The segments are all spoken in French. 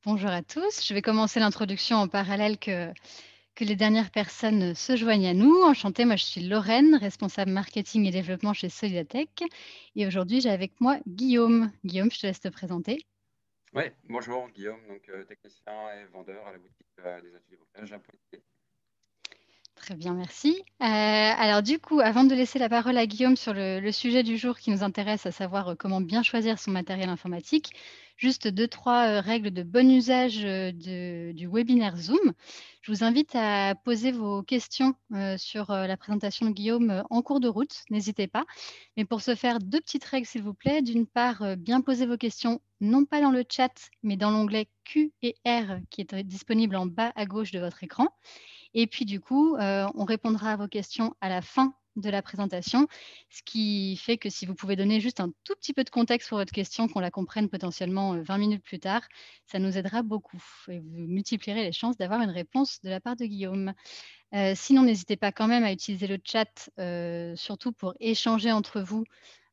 Bonjour à tous. Je vais commencer l'introduction en parallèle que les dernières personnes se joignent à nous. Enchantée, moi je suis Lorraine, responsable marketing et développement chez Solidatech. Et aujourd'hui, j'ai avec moi Guillaume. Guillaume, je te laisse te présenter. Oui, bonjour Guillaume, donc technicien et vendeur à la boutique des ateliers Bocage à Poitiers. Très bien, merci. Alors du coup, avant de laisser la parole à Guillaume sur le sujet du jour qui nous intéresse, à savoir comment bien choisir son matériel informatique, juste deux, trois règles de bon usage du webinaire Zoom. Je vous invite à poser vos questions sur la présentation de Guillaume en cours de route, n'hésitez pas. Mais pour ce faire, deux petites règles s'il vous plaît. D'une part, bien poser vos questions, non pas dans le chat, mais dans l'onglet Q et R qui est disponible en bas à gauche de votre écran. Et puis du coup, on répondra à vos questions à la fin de la présentation, ce qui fait que si vous pouvez donner juste un tout petit peu de contexte pour votre question, qu'on la comprenne potentiellement 20 minutes plus tard, ça nous aidera beaucoup et vous multiplierez les chances d'avoir une réponse de la part de Guillaume. Sinon, n'hésitez pas quand même à utiliser le chat, surtout pour échanger entre vous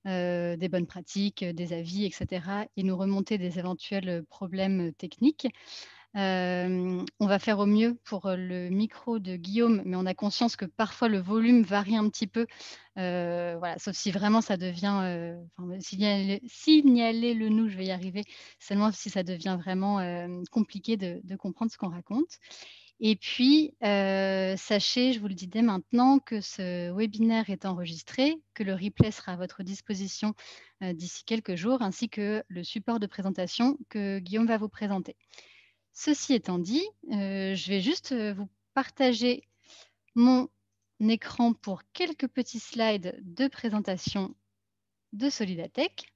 des bonnes pratiques, des avis, et cetera, et nous remonter des éventuels problèmes techniques. On va faire au mieux pour le micro de Guillaume, mais on a conscience que parfois le volume varie un petit peu. Voilà, sauf si vraiment ça devient, enfin, signalez-le nous, je vais y arriver, seulement si ça devient vraiment compliqué de comprendre ce qu'on raconte. Et puis, sachez, je vous le dis dès maintenant, que ce webinaire est enregistré, que le replay sera à votre disposition d'ici quelques jours, ainsi que le support de présentation que Guillaume va vous présenter. Ceci étant dit, je vais juste vous partager mon écran pour quelques petits slides de présentation de Solidatech.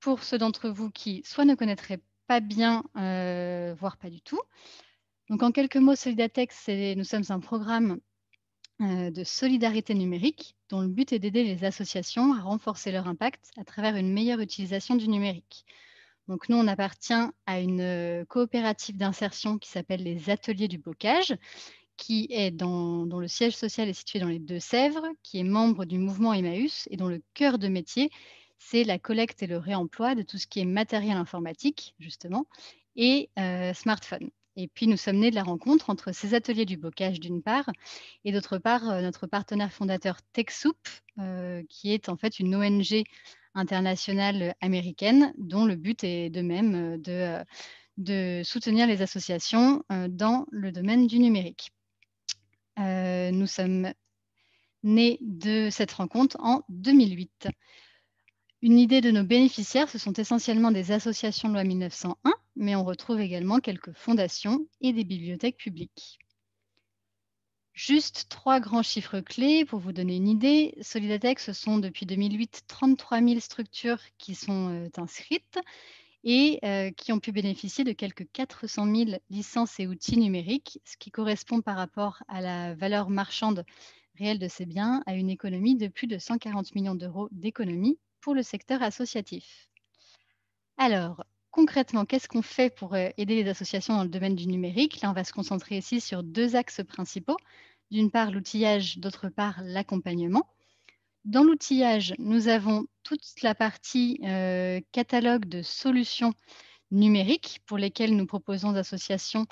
Pour ceux d'entre vous qui soit ne connaîtraient pas bien, voire pas du tout. Donc en quelques mots, Solidatech, nous sommes un programme de solidarité numérique dont le but est d'aider les associations à renforcer leur impact à travers une meilleure utilisation du numérique. Donc nous, on appartient à une coopérative d'insertion qui s'appelle les Ateliers du Bocage, qui est dont le siège social est situé dans les Deux-Sèvres, qui est membre du mouvement Emmaüs et dont le cœur de métier, c'est la collecte et le réemploi de tout ce qui est matériel informatique, justement, et smartphone. Et puis nous sommes nés de la rencontre entre ces ateliers du bocage d'une part, et d'autre part notre partenaire fondateur TechSoup, qui est en fait une ONG internationale américaine, dont le but est de même de soutenir les associations dans le domaine du numérique. Nous sommes nés de cette rencontre en 2008. Une idée de nos bénéficiaires, ce sont essentiellement des associations de loi 1901, mais on retrouve également quelques fondations et des bibliothèques publiques. Juste trois grands chiffres clés pour vous donner une idée. Solidatech, ce sont depuis 2008 33 000 structures qui sont inscrites et qui ont pu bénéficier de quelques 400 000 licences et outils numériques, ce qui correspond par rapport à la valeur marchande réelle de ces biens à une économie de plus de 140 millions d'euros d'économie pour le secteur associatif. Alors, concrètement, qu'est-ce qu'on fait pour aider les associations dans le domaine du numérique? Là, on va se concentrer ici sur deux axes principaux. D'une part, l'outillage, d'autre part, l'accompagnement. Dans l'outillage, nous avons toute la partie catalogue de solutions numériques pour lesquelles nous proposons aux associations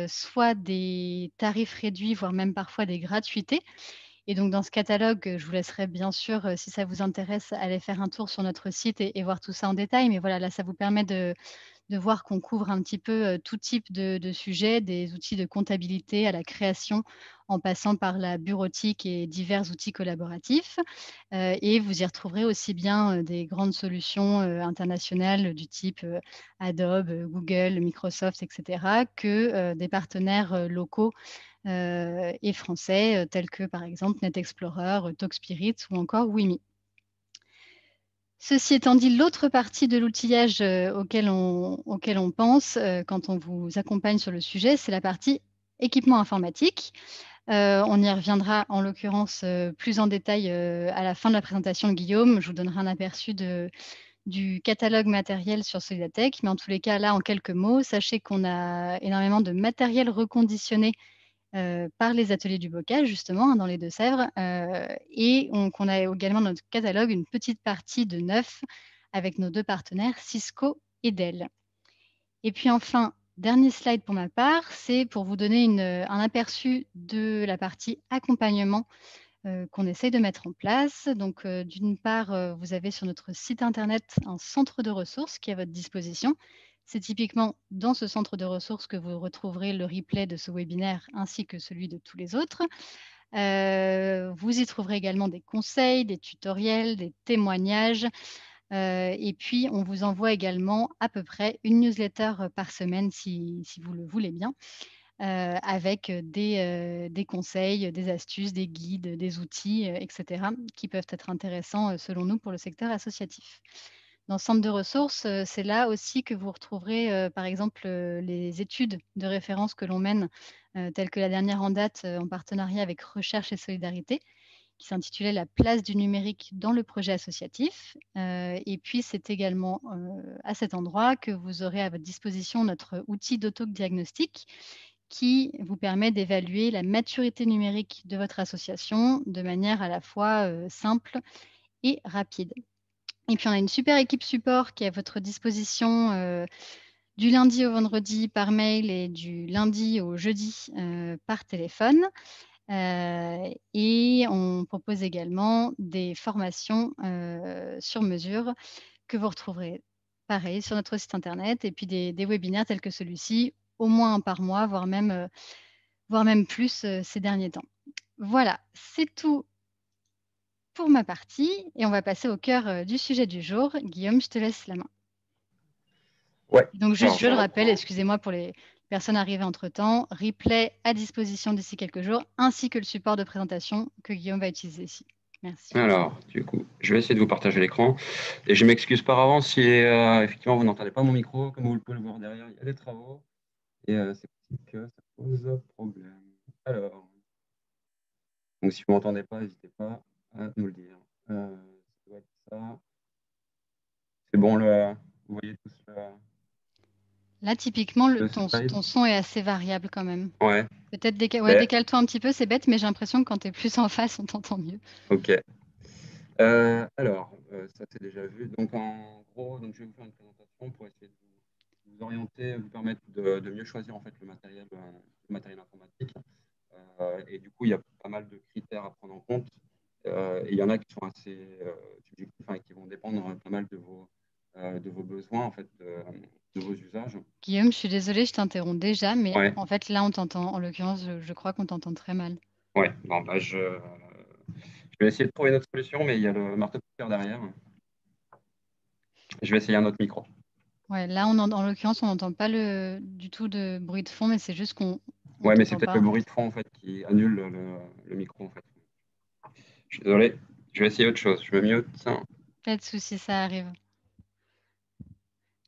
soit des tarifs réduits, voire même parfois des gratuités. Et donc dans ce catalogue, je vous laisserai bien sûr, si ça vous intéresse, aller faire un tour sur notre site et voir tout ça en détail. Mais voilà, là, ça vous permet de voir qu'on couvre un petit peu tout type de sujets, des outils de comptabilité à la création, en passant par la bureautique et divers outils collaboratifs. Et vous y retrouverez aussi bien des grandes solutions internationales du type Adobe, Google, Microsoft, etc., que des partenaires locaux et français, tels que par exemple NetExplorer, TalkSpirit ou encore Wimi. Ceci étant dit, l'autre partie de l'outillage auquel on pense quand on vous accompagne sur le sujet, c'est la partie équipement informatique. On y reviendra en l'occurrence plus en détail à la fin de la présentation de Guillaume. Je vous donnerai un aperçu du catalogue matériel sur Solidatech, mais en tous les cas, là, en quelques mots, sachez qu'on a énormément de matériel reconditionné par les ateliers du bocage, justement, hein, dans les Deux-Sèvres. Et qu'on a également dans notre catalogue une petite partie de neuf avec nos deux partenaires, Cisco et Dell. Et puis enfin, Dernier slide pour ma part, c'est pour vous donner un aperçu de la partie accompagnement qu'on essaye de mettre en place. Donc, d'une part, vous avez sur notre site internet un centre de ressources qui est à votre disposition. C'est typiquement dans ce centre de ressources que vous retrouverez le replay de ce webinaire ainsi que celui de tous les autres. Vous y trouverez également des conseils, des tutoriels, des témoignages. Et puis, on vous envoie également à peu près une newsletter par semaine si vous le voulez bien, avec des conseils, des astuces, des guides, des outils, etc., qui peuvent être intéressants selon nous pour le secteur associatif. Dans ce centre de ressources, c'est là aussi que vous retrouverez, par exemple, les études de référence que l'on mène, telles que la dernière en date, en partenariat avec Recherche et Solidarité, qui s'intitulait «La place du numérique dans le projet associatif». Et puis c'est également, à cet endroit que vous aurez à votre disposition notre outil d'autodiagnostic qui vous permet d'évaluer la maturité numérique de votre association de manière à la fois, simple et rapide. Et puis on a une super équipe support qui est à votre disposition, du lundi au vendredi par mail et du lundi au jeudi, par téléphone. Et on propose également des formations, sur mesure que vous retrouverez pareil sur notre site internet et puis des webinaires tels que celui-ci, au moins un par mois, voire même plus, ces derniers temps. Voilà, c'est tout pour ma partie et on va passer au cœur, du sujet du jour. Guillaume, je te laisse la main. Ouais. Donc juste, Alors, je le rappelle, excusez-moi pour les personnes arrivées entre-temps, replay à disposition d'ici quelques jours, ainsi que le support de présentation que Guillaume va utiliser ici. Merci. Alors, du coup, je vais essayer de vous partager l'écran. Et je m'excuse par avance si effectivement vous n'entendez pas mon micro. Comme vous pouvez le voir derrière, il y a des travaux. Et c'est possible que ça pose problème. Alors, donc si vous ne m'entendez pas, n'hésitez pas à nous le dire. Ça doit être ça. C'est bon, vous voyez tous Là, typiquement, le slide? ton son est assez variable quand même. Ouais. Peut-être Mais, décale-toi un petit peu, c'est bête, mais j'ai l'impression que quand tu es plus en face, on t'entend mieux. ok. Alors, ça c'est déjà vu. Donc en gros, donc, je vais vous faire une présentation pour essayer de vous orienter, vous permettre de mieux choisir en fait le matériel informatique. Et du coup, il y a pas mal de critères à prendre en compte. Et il y en a qui sont assez subjectifs et qui vont dépendre pas mal de vos besoins, en fait, de vos usages. Guillaume, je suis désolée, je t'interromps déjà, mais Ouais, en fait, là, on t'entend. En l'occurrence, je crois qu'on t'entend très mal. ouais. Bon, bah, je vais essayer de trouver une autre solution, mais il y a le marteau piqueur derrière. Je vais essayer un autre micro. Ouais, là, en l'occurrence, on n'entend pas du tout de bruit de fond, mais c'est juste qu'on ne Ouais, mais c'est t'entend peut-être le pas. bruit de fond en fait qui annule le micro en fait. Je suis désolé. Je vais essayer autre chose. Je me mute. Pas de souci, ça arrive.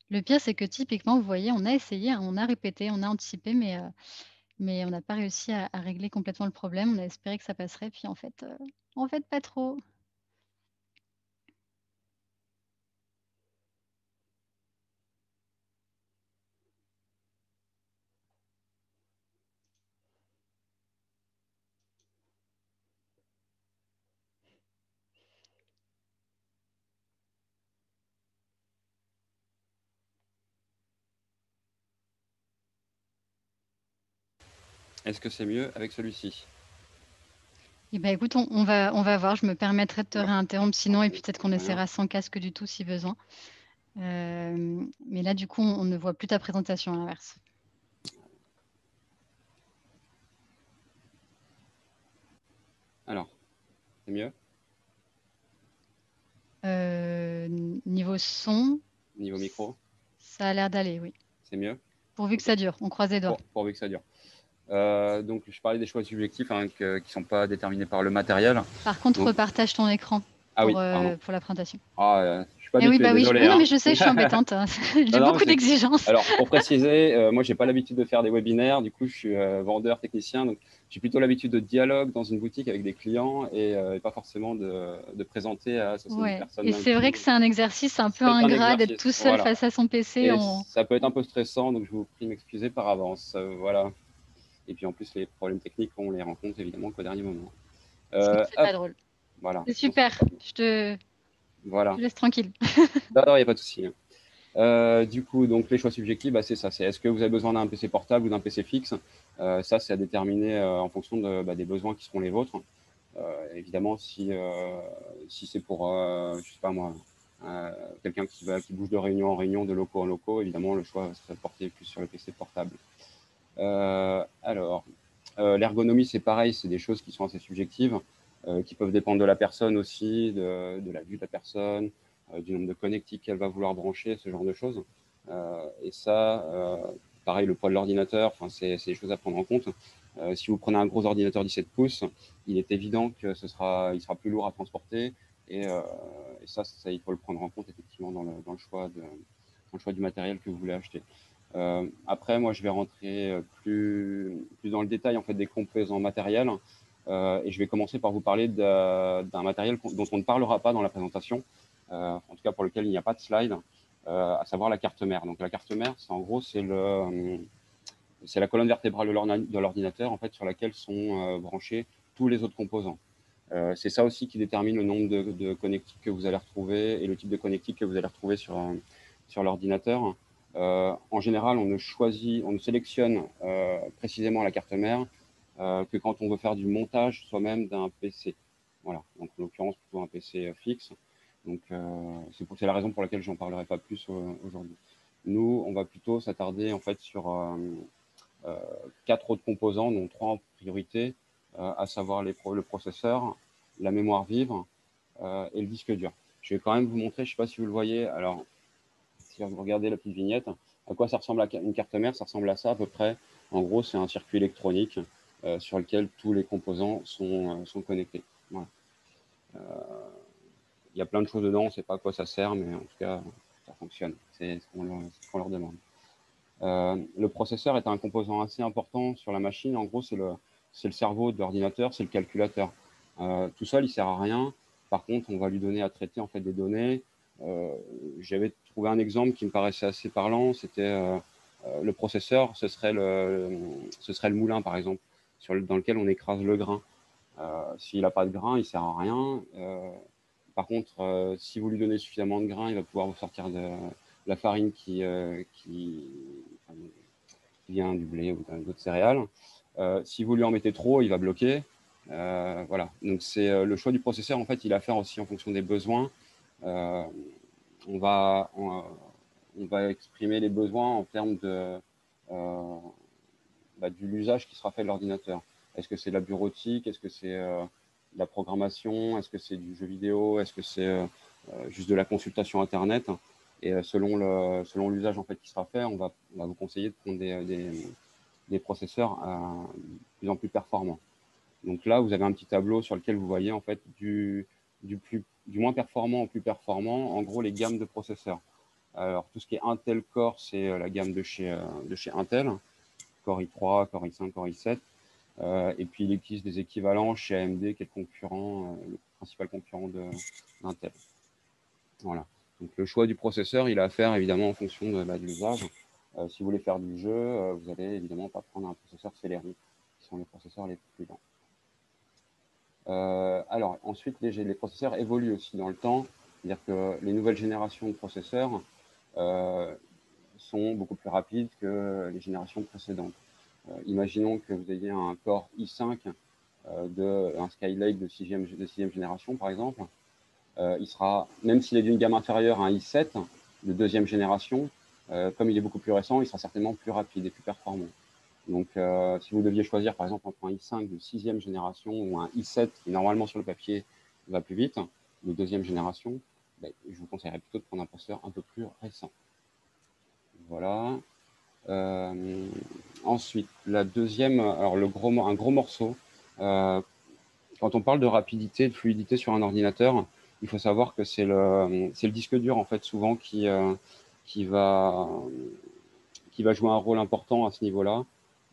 Le pire, c'est que typiquement, vous voyez, on a essayé, hein, on a répété, on a anticipé, mais on n'a pas réussi à régler complètement le problème. On a espéré que ça passerait, puis en fait, pas trop. Est-ce que c'est mieux avec celui-ci? Eh ben, écoute, on va voir. Je me permettrai de te Ouais. réinterrompre sinon, et puis peut-être qu'on Rien. essaiera sans casque du tout si besoin. Mais là, du coup, on ne voit plus ta présentation à l'inverse. Alors, c'est mieux? Niveau son, Niveau micro, ça a l'air d'aller, oui. c'est mieux? Pourvu que Ok. ça dure, on croise les doigts. Pourvu que ça dure. Donc, je parlais des choix subjectifs qui ne sont pas déterminés par le matériel. Par contre, Donc, repartage ton écran ah oui, pardon. pour la présentation. Ah, je suis pas Eh oui, habitué, bah oui, désolé. oui, non, Hein. mais je sais, je suis embêtante, hein. Non, J'ai non, beaucoup d'exigences. alors, pour préciser, moi, j'ai pas l'habitude de faire des webinaires. Du coup, je suis vendeur, technicien. Donc, j'ai plutôt l'habitude de dialogue dans une boutique avec des clients et pas forcément de présenter à 70 Ouais. personnes Et d'un c'est vrai coup. que c'est un exercice un peu C'est un ingrat d'être exercice, tout seul voilà. face à son PC. Et ça peut être un peu stressant, donc je vous prie de m'excuser par avance. Voilà. Et puis en plus, les problèmes techniques, on les rencontre évidemment qu'au dernier moment. Sinon, c'est Hop, pas drôle. voilà. C'est Sinon, c'est super. pas drôle. Je te Voilà. laisse tranquille. Non, il n'y a pas de souci. Du coup, donc les choix subjectifs, bah, c'est ça. C'est est-ce que vous avez besoin d'un PC portable ou d'un PC fixe? Ça, c'est à déterminer en fonction des besoins qui seront les vôtres. Évidemment, si c'est pour, je sais pas moi, quelqu'un qui bouge de réunion en réunion, de locaux en locaux, évidemment, le choix serait porté plus sur le PC portable. Alors, l'ergonomie, c'est pareil, c'est des choses qui sont assez subjectives, qui peuvent dépendre de la personne aussi, de la vue de la personne, du nombre de connectiques qu'elle va vouloir brancher, ce genre de choses. Et ça, pareil, le poids de l'ordinateur, c'est des choses à prendre en compte. Si vous prenez un gros ordinateur 17 pouces, il est évident que il sera plus lourd à transporter. Et ça, il faut le prendre en compte effectivement dans le choix du matériel que vous voulez acheter. Après, moi, je vais rentrer plus dans le détail en fait, des composants matériels. Et je vais commencer par vous parler d'un matériel dont on ne parlera pas dans la présentation, en tout cas pour lequel il n'y a pas de slide, à savoir la carte mère. Donc la carte mère, c'est en gros, c'est la colonne vertébrale de l'ordinateur en fait, sur laquelle sont branchés tous les autres composants. C'est ça aussi qui détermine le nombre de connectiques que vous allez retrouver et le type de connectique que vous allez retrouver sur l'ordinateur. En général, on ne sélectionne précisément la carte mère que quand on veut faire du montage soi-même d'un PC. Voilà, donc en l'occurrence plutôt un PC fixe. Donc c'est la raison pour laquelle j'en parlerai pas plus aujourd'hui. Nous, on va plutôt s'attarder en fait sur 4 autres composants, dont 3 en priorité, à savoir le processeur, la mémoire vive et le disque dur. Je vais quand même vous montrer, je ne sais pas si vous le voyez, alors si vous regardez la petite vignette, à quoi ça ressemble une carte mère, ça ressemble à ça à peu près. En gros, c'est un circuit électronique sur lequel tous les composants sont connectés. Voilà. Il y a plein de choses dedans, on ne sait pas à quoi ça sert, mais en tout cas, ça fonctionne. C'est ce qu'on leur demande. Le processeur est un composant assez important sur la machine. En gros, c'est le cerveau de l'ordinateur, c'est le calculateur. Tout seul, il ne sert à rien. Par contre, on va lui donner à traiter en fait, des données. J'avais trouvé un exemple qui me paraissait assez parlant. C'était le processeur, ce serait le moulin, par exemple, dans lequel on écrase le grain. S'il n'a pas de grain, il ne sert à rien. Par contre, si vous lui donnez suffisamment de grains, il va pouvoir vous sortir de la farine qui vient du blé ou d'autres céréales. Si vous lui en mettez trop, il va bloquer. Voilà. Donc c'est le choix du processeur. En fait, il a à faire aussi en fonction des besoins. Euh, on va exprimer les besoins en termes de l'usage qui sera fait de l'ordinateur. Est-ce que c'est de la bureautique? Est-ce que c'est de la programmation? Est-ce que c'est du jeu vidéo? Est-ce que c'est juste de la consultation Internet? Et selon l'usage en fait, qui sera fait, on va vous conseiller de prendre des processeurs de plus en plus performants. Donc là, vous avez un petit tableau sur lequel vous voyez en fait du moins performant au plus performant, en gros les gammes de processeurs. Alors tout ce qui est Intel Core, c'est la gamme de chez Intel, Core i3, Core i5, Core i7. Et puis il existe des équivalents chez AMD, qui est le principal concurrent d'Intel. Voilà. Donc le choix du processeur, il a à faire évidemment en fonction de l'usage. Si vous voulez faire du jeu, vous n'allez évidemment pas prendre un processeur Celery, qui sont les processeurs les plus lents. Alors ensuite, les processeurs évoluent aussi dans le temps, c'est-à-dire que les nouvelles générations de processeurs sont beaucoup plus rapides que les générations précédentes. Imaginons que vous ayez un Core i5 un Skylake de sixième génération, par exemple. Il sera, même s'il est d'une gamme inférieure à un i7 de deuxième génération, comme il est beaucoup plus récent, il sera certainement plus rapide et plus performant. Donc, si vous deviez choisir, par exemple, entre un i5 de sixième génération ou un i7 qui, normalement, sur le papier, va plus vite, de deuxième génération, je vous conseillerais plutôt de prendre un processeur un peu plus récent. Voilà. Ensuite, la deuxième, alors un gros morceau. Quand on parle de rapidité, de fluidité sur un ordinateur, il faut savoir que c'est le disque dur en fait souvent qui va jouer un rôle important à ce niveau-là.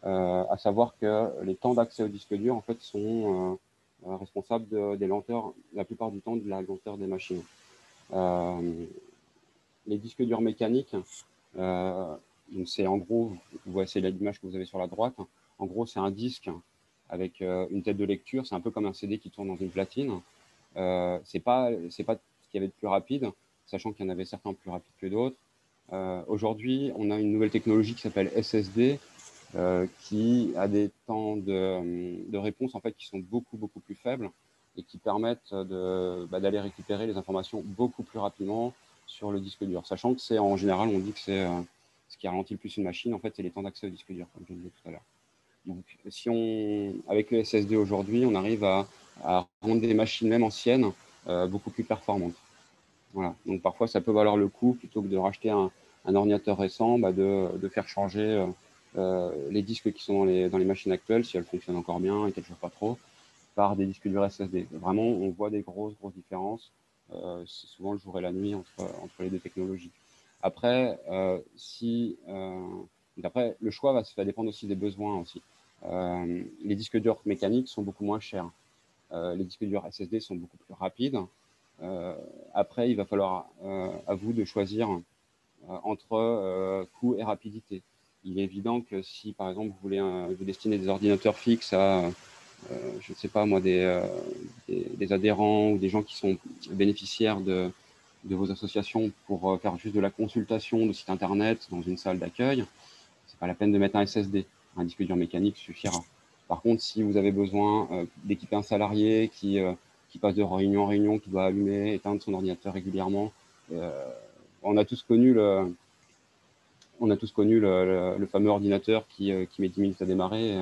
À savoir que les temps d'accès au disque dur en fait sont responsables des lenteurs, la plupart du temps de la lenteur des machines. Les disques durs mécaniques, donc c'est en gros, vous voyez, c'est l'image que vous avez sur la droite. En gros, c'est un disque avec une tête de lecture. C'est un peu comme un CD qui tourne dans une platine. C'est pas ce qu'il y avait de plus rapide, sachant qu'il y en avait certains plus rapides que d'autres. Aujourd'hui, on a une nouvelle technologie qui s'appelle SSD, qui a des temps de réponse en fait, qui sont beaucoup plus faibles et qui permettent d'aller récupérer les informations beaucoup plus rapidement sur le disque dur. Sachant que c'est en général, on dit que c'est ce qui ralentit le plus une machine, en fait, c'est les temps d'accès au disque dur, comme je le disais tout à l'heure. Donc, si avec le SSD aujourd'hui, on arrive à rendre des machines même anciennes beaucoup plus performantes. Voilà. Donc parfois, ça peut valoir le coup, plutôt que de racheter un ordinateur récent, de faire changer les disques qui sont dans les machines actuelles, si elles fonctionnent encore bien et qu'elles ne chauffent pas trop, par des disques durs SSD. Vraiment, on voit des grosses différences. C'est souvent le jour et la nuit entre les deux technologies. Après, après, le choix va dépendre aussi des besoins aussi. Les disques durs mécaniques sont beaucoup moins chers. Les disques durs SSD sont beaucoup plus rapides. Après, il va falloir à vous de choisir entre coût et rapidité. Il est évident que si, par exemple, vous voulez vous destiner des ordinateurs fixes à, je ne sais pas moi, des adhérents ou des gens qui sont bénéficiaires de vos associations pour faire juste de la consultation de site internet dans une salle d'accueil, c'est pas la peine de mettre un SSD. Un disque dur mécanique suffira. Par contre, si vous avez besoin d'équiper un salarié qui passe de réunion en réunion, qui doit allumer, éteindre son ordinateur régulièrement, on a tous connu le fameux ordinateur qui met 10 minutes à démarrer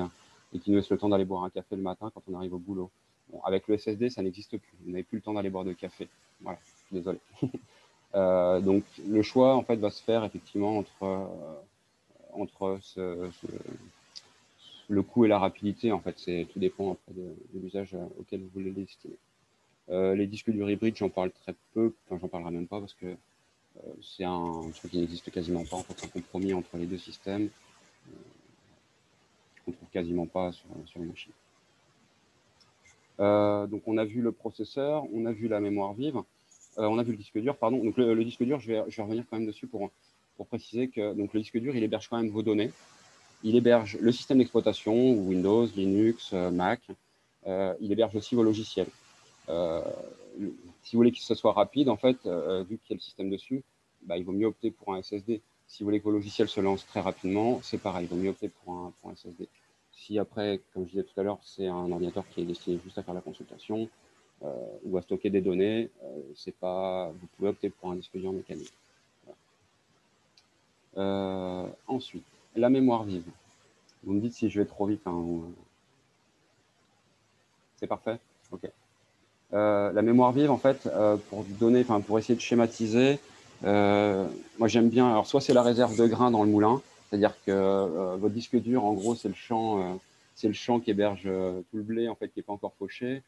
et qui nous laisse le temps d'aller boire un café le matin quand on arrive au boulot. Bon, avec le SSD, ça n'existe plus. Vous n'avez plus le temps d'aller boire de café. Voilà, désolé. Donc, le choix, en fait, va se faire effectivement entre le coût et la rapidité. En fait, tout dépend après de l'usage auquel vous voulez les destiner. Les disques durs hybrides, j'en parle très peu. Enfin, j'en parlerai même pas parce que c'est un truc qui n'existe quasiment pas. En fait, c'est un compromis entre les deux systèmes qu'on trouve quasiment pas sur les machines. Donc, on a vu le processeur, on a vu la mémoire vive, on a vu le disque dur, pardon. Donc, le disque dur, je vais revenir quand même dessus pour préciser que donc, le disque dur, il héberge quand même vos données. Il héberge le système d'exploitation, Windows, Linux, Mac. Il héberge aussi vos logiciels. Si vous voulez que ce soit rapide, en fait, vu qu'il y a le système dessus, il vaut mieux opter pour un SSD. Si vous voulez que vos logiciels se lancent très rapidement, c'est pareil, il vaut mieux opter pour un SSD. Si après, comme je disais tout à l'heure, c'est un ordinateur qui est destiné juste à faire la consultation ou à stocker des données, vous pouvez opter pour un disque dur mécanique. Ensuite, la mémoire vive. Vous me dites si je vais trop vite. C'est parfait. Ok. La mémoire vive, en fait, pour essayer de schématiser, moi j'aime bien. Alors, soit c'est la réserve de grains dans le moulin, c'est-à-dire que votre disque dur, en gros, c'est le champ qui héberge tout le blé, en fait, qui n'est pas encore fauché.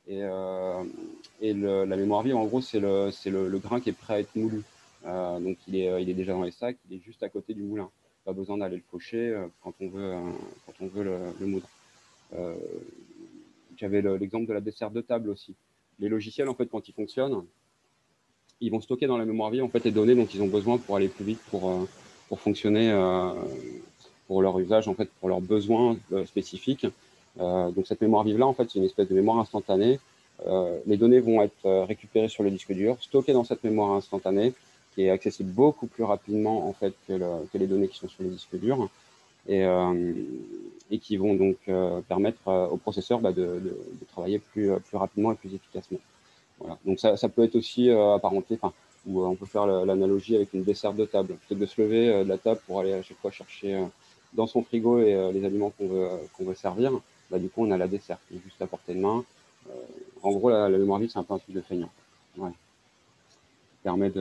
Et la mémoire vive, en gros, c'est le grain qui est prêt à être moulu. Donc, il est déjà dans les sacs, il est juste à côté du moulin. Pas besoin d'aller le faucher quand on veut le moudre. J'avais l'exemple de la desserte de table aussi. Les logiciels, en fait, quand ils fonctionnent, ils vont stocker dans la mémoire vive en fait, les données dont ils ont besoin pour aller plus vite, pour fonctionner, pour leur usage, en fait, pour leurs besoins spécifiques. Donc cette mémoire vive-là, en fait, c'est une espèce de mémoire instantanée. Les données vont être récupérées sur le disque dur, stockées dans cette mémoire instantanée, qui est accessible beaucoup plus rapidement en fait, que les données qui sont sur les disques durs. Et qui vont donc permettre au processeur de travailler plus rapidement et plus efficacement. Voilà. Donc ça peut être aussi apparenté, où on peut faire l'analogie avec une desserte de table. Plutôt que de se lever de la table pour aller à chaque fois chercher dans son frigo les aliments qu'on veut servir, du coup on a la desserte qui est juste à portée de main. En gros, la mémoire vive, c'est un peu un truc de feignant. Ouais. Ça permet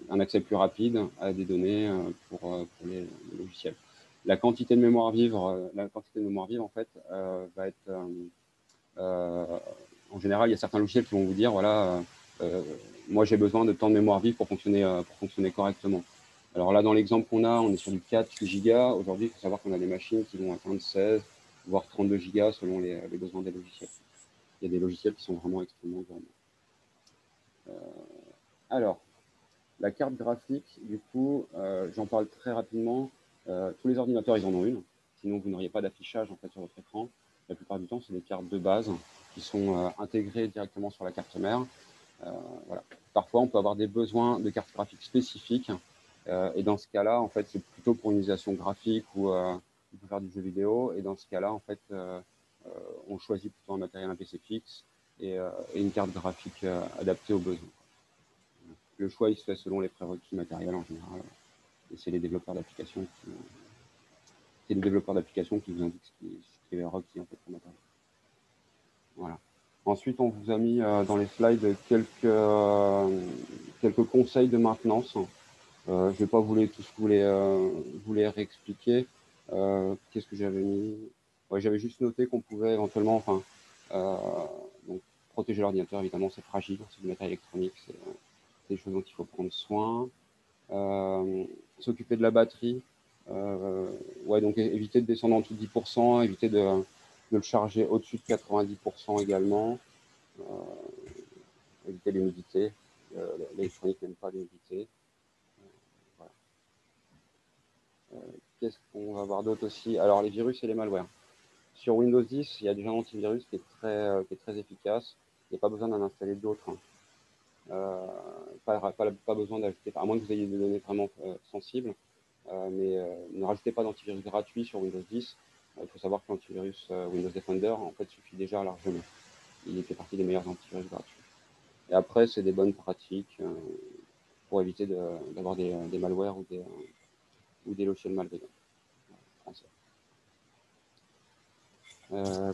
un accès plus rapide à des données pour les logiciels. La quantité de mémoire vive, en fait, va être en général, il y a certains logiciels qui vont vous dire, voilà, moi j'ai besoin de temps de mémoire vive pour fonctionner correctement. Alors là, dans l'exemple qu'on a, on est sur du 4 gigas. Aujourd'hui, il faut savoir qu'on a des machines qui vont atteindre 16, voire 32 gigas selon les besoins des logiciels. Il y a des logiciels qui sont vraiment extrêmement gourmands. Alors, la carte graphique, du coup, j'en parle très rapidement. Tous les ordinateurs, ils en ont une. Sinon, vous n'auriez pas d'affichage en fait, sur votre écran. La plupart du temps, c'est des cartes de base qui sont intégrées directement sur la carte mère. Voilà. Parfois, on peut avoir des besoins de cartes graphiques spécifiques Et dans ce cas-là, en fait, c'est plutôt pour une utilisation graphique ou pour faire du jeu vidéo. Et dans ce cas-là, en fait, on choisit plutôt un matériel, un PC fixe et une carte graphique adaptée aux besoins. Le choix, il se fait selon les prérequis matériels en général. Et c'est les développeurs d'applications qui vous indiquent ce qui est requis en fait pour matériel. Voilà. Ensuite, on vous a mis dans les slides quelques conseils de maintenance. Je ne vais pas tous vous les réexpliquer. Qu'est-ce que j'avais mis? Ouais, j'avais juste noté qu'on pouvait éventuellement, donc, protéger l'ordinateur, évidemment, c'est fragile, c'est du matériel électronique, c'est des choses dont il faut prendre soin. S'occuper de la batterie, ouais, donc éviter de descendre en dessous de 10%, éviter de le charger au-dessus de 90% également, éviter l'humidité, l'électronique n'aime pas l'humidité. Voilà. Qu'est-ce qu'on va voir d'autre aussi? Alors les virus et les malwares. Sur Windows 10, il y a déjà un antivirus qui est très efficace. Il n'y a pas besoin d'en installer d'autres. Pas besoin d'ajouter, à moins que vous ayez des données vraiment sensibles, mais ne rajoutez pas d'antivirus gratuit sur Windows 10. Il faut savoir que l'antivirus Windows Defender, en fait, suffit déjà largement. Il fait partie des meilleurs antivirus gratuits. Et après, c'est des bonnes pratiques pour éviter d'avoir des malwares ou des logiciels malveillants.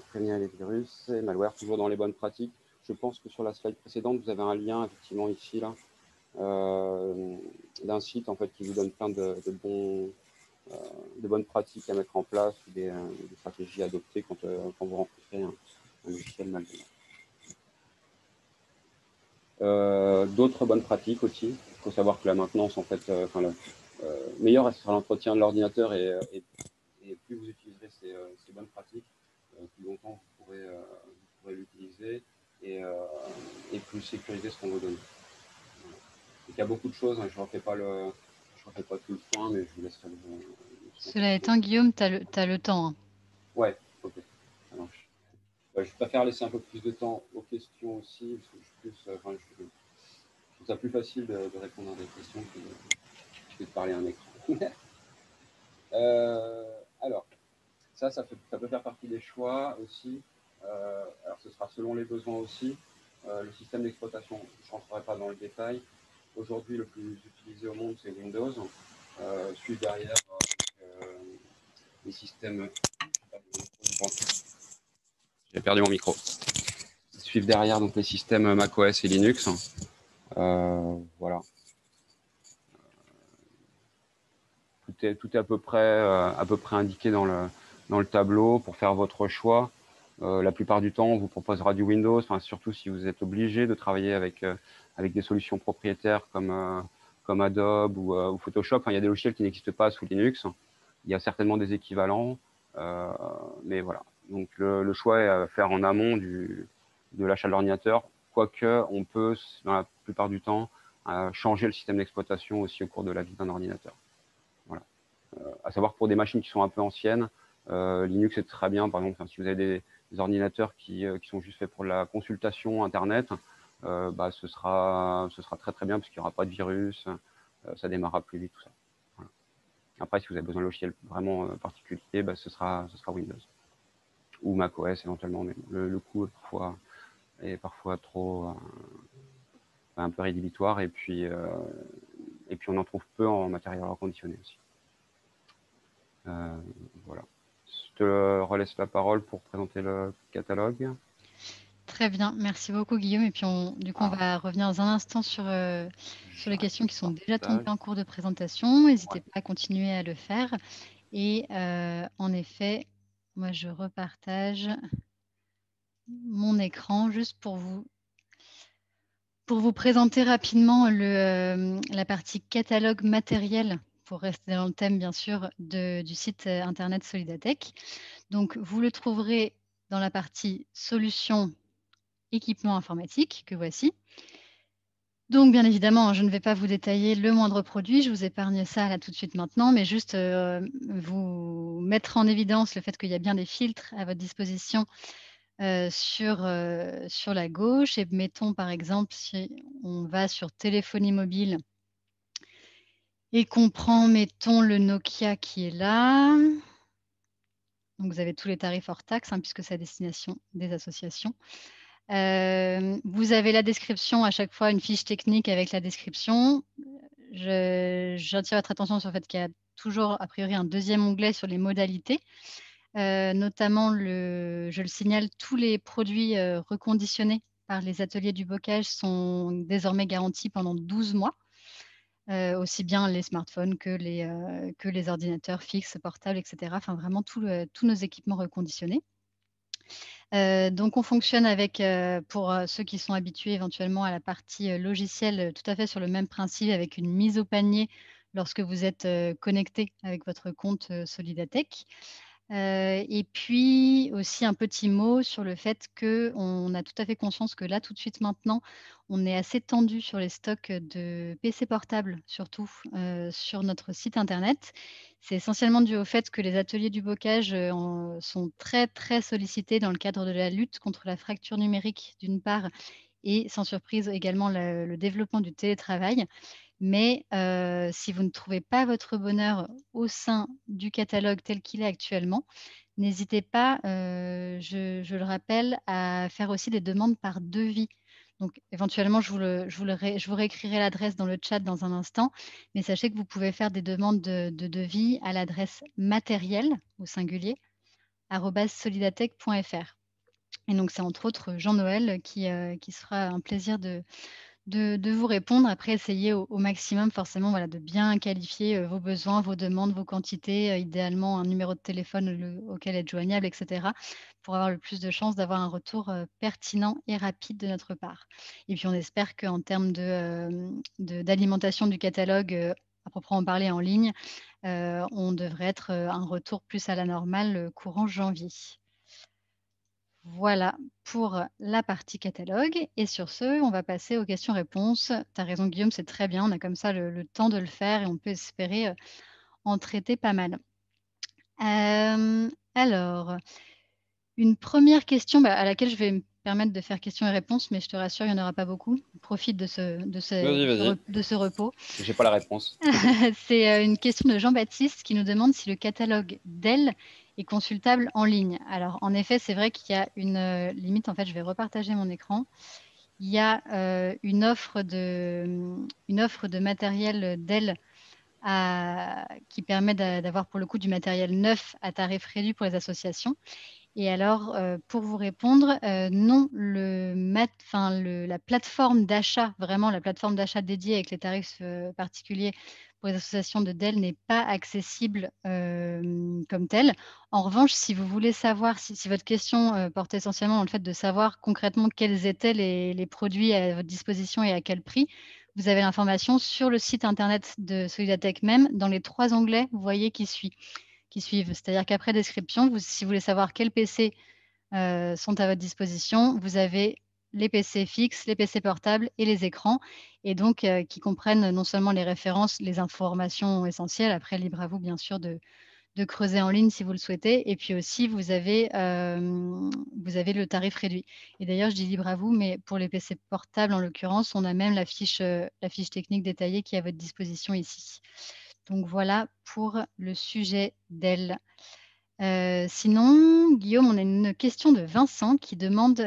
Prévenir les virus et malware, toujours dans les bonnes pratiques. Je pense que sur la slide précédente, vous avez un lien effectivement ici, là, d'un site en fait qui vous donne plein de bonnes pratiques à mettre en place, des stratégies à adopter quand vous rencontrez un logiciel malveillant. D'autres bonnes pratiques aussi. Il faut savoir que la maintenance, en fait, meilleur sera l'entretien de l'ordinateur et plus vous utiliserez ces bonnes pratiques, plus longtemps vous pourrez l'utiliser et plus sécuriser ce qu'on vous donne. Voilà. Il y a beaucoup de choses, hein, je ne refais pas tout le point, mais je vous laisserai le Cela étant, Guillaume, tu as le temps. Hein. Ouais, ok, ça marche. Je préfère laisser un peu plus de temps aux questions aussi, parce que je trouve ça plus facile de répondre à des questions que de parler à un écran. Alors, ça peut faire partie des choix aussi. Alors, ce sera selon les besoins aussi. Le système d'exploitation, je ne rentrerai pas dans le détail. Aujourd'hui, le plus utilisé au monde, c'est Windows. Suivent derrière les systèmes. J'ai perdu mon micro. Suivent derrière donc les systèmes macOS et Linux. Voilà. Tout est à peu près indiqué dans le tableau pour faire votre choix. La plupart du temps, on vous proposera du Windows, surtout si vous êtes obligé de travailler avec des solutions propriétaires comme Adobe ou Photoshop. Il y a des logiciels qui n'existent pas sous Linux. Il y a certainement des équivalents, mais voilà. Donc le choix est à faire en amont de l'achat de l'ordinateur, quoique on peut, dans la plupart du temps, changer le système d'exploitation aussi au cours de la vie d'un ordinateur. Voilà. À savoir pour des machines qui sont un peu anciennes, Linux est très bien. Par exemple, si vous avez des ordinateurs qui sont juste faits pour la consultation Internet, ce sera très très bien parce qu'il n'y aura pas de virus, ça démarrera plus vite, tout ça. Voilà. Après, si vous avez besoin de logiciel vraiment particulier, ce sera Windows ou macOS éventuellement, mais le coût est parfois trop un peu rédhibitoire et puis on en trouve peu en matériel reconditionné aussi. Voilà. Je te relaisse la parole pour présenter le catalogue. Très bien, merci beaucoup Guillaume. Et puis on va revenir dans un instant sur les questions qui sont déjà tombées en cours de présentation. N'hésitez pas à continuer à le faire. Et en effet, moi je repartage mon écran juste pour vous présenter rapidement la partie catalogue matériel, pour rester dans le thème bien sûr du site internet Solidatech. Donc vous le trouverez dans la partie solutions équipement informatique que voici. Donc bien évidemment, je ne vais pas vous détailler le moindre produit, je vous épargne ça là tout de suite maintenant, mais juste vous mettre en évidence le fait qu'il y a bien des filtres à votre disposition sur la gauche. Et mettons par exemple, si on va sur téléphonie mobile et qu'on prend, mettons, le Nokia qui est là. Donc, vous avez tous les tarifs hors taxes, hein, puisque c'est à destination des associations. Vous avez la description à chaque fois, une fiche technique avec la description. J'attire votre attention sur le fait qu'il y a toujours, a priori, un deuxième onglet sur les modalités. Notamment, je le signale, tous les produits reconditionnés par les ateliers du bocage sont désormais garantis pendant 12 mois. Aussi bien les smartphones que les ordinateurs fixes, portables, etc. Enfin, vraiment tous nos équipements reconditionnés. Donc on fonctionne avec, pour ceux qui sont habitués éventuellement à la partie logicielle, tout à fait sur le même principe, avec une mise au panier lorsque vous êtes connecté avec votre compte Solidatech. Et puis aussi un petit mot sur le fait qu'on a tout à fait conscience que là, tout de suite maintenant, on est assez tendu sur les stocks de PC portables, surtout sur notre site internet. C'est essentiellement dû au fait que les ateliers du bocage sont très, très sollicités dans le cadre de la lutte contre la fracture numérique, d'une part, et sans surprise également le développement du télétravail. Mais si vous ne trouvez pas votre bonheur au sein du catalogue tel qu'il est actuellement, n'hésitez pas, je le rappelle, à faire aussi des demandes par devis. Donc éventuellement, je vous réécrirai l'adresse dans le chat dans un instant, mais sachez que vous pouvez faire des demandes de devis à l'adresse matériel, au singulier, @solidatech.fr. Et donc c'est entre autres Jean-Noël qui se fera un plaisir de vous répondre. Après, essayez au maximum forcément, voilà, de bien qualifier, vos besoins, vos demandes, vos quantités, idéalement un numéro de téléphone auquel être joignable, et cetera, pour avoir le plus de chances d'avoir un retour, pertinent et rapide de notre part. Et puis on espère qu'en termes d'alimentation du catalogue, à proprement parler en ligne, on devrait être, un retour plus à la normale, courant janvier. Voilà pour la partie catalogue et sur ce, on va passer aux questions-réponses. Tu as raison Guillaume, c'est très bien, on a comme ça le temps de le faire et on peut espérer, en traiter pas mal. Alors, une première question, à laquelle je vais me permettre de faire questions et réponses, mais je te rassure, il n'y en aura pas beaucoup. Profite de Vas-y, vas-y. ce repos. J'ai pas la réponse. C'est une question de Jean-Baptiste qui nous demande si le catalogue Dell est consultable en ligne. Alors, en effet, c'est vrai qu'il y a une limite. En fait, je vais repartager mon écran. Il y a une offre de matériel Dell qui permet d'avoir pour le coup du matériel neuf à tarif réduit pour les associations. Et alors, pour vous répondre, non, la plateforme d'achat, vraiment la plateforme d'achat dédiée avec les tarifs particuliers pour les associations de Dell n'est pas accessible comme telle. En revanche, si vous voulez savoir, si votre question porte essentiellement dans le fait de savoir concrètement quels étaient les produits à votre disposition et à quel prix, vous avez l'information sur le site internet de Solidatech même, dans les 3 onglets, vous voyez, qui suivent. C'est-à-dire qu'après description, si vous voulez savoir quels PC sont à votre disposition, vous avez les PC fixes, les PC portables et les écrans, et donc qui comprennent non seulement les références, les informations essentielles, après libre à vous bien sûr de creuser en ligne si vous le souhaitez, et puis aussi vous avez le tarif réduit. Et d'ailleurs, je dis libre à vous, mais pour les PC portables en l'occurrence, on a même la fiche technique détaillée qui est à votre disposition ici. Donc voilà pour le sujet Dell. Sinon, Guillaume, on a une question de Vincent qui demande,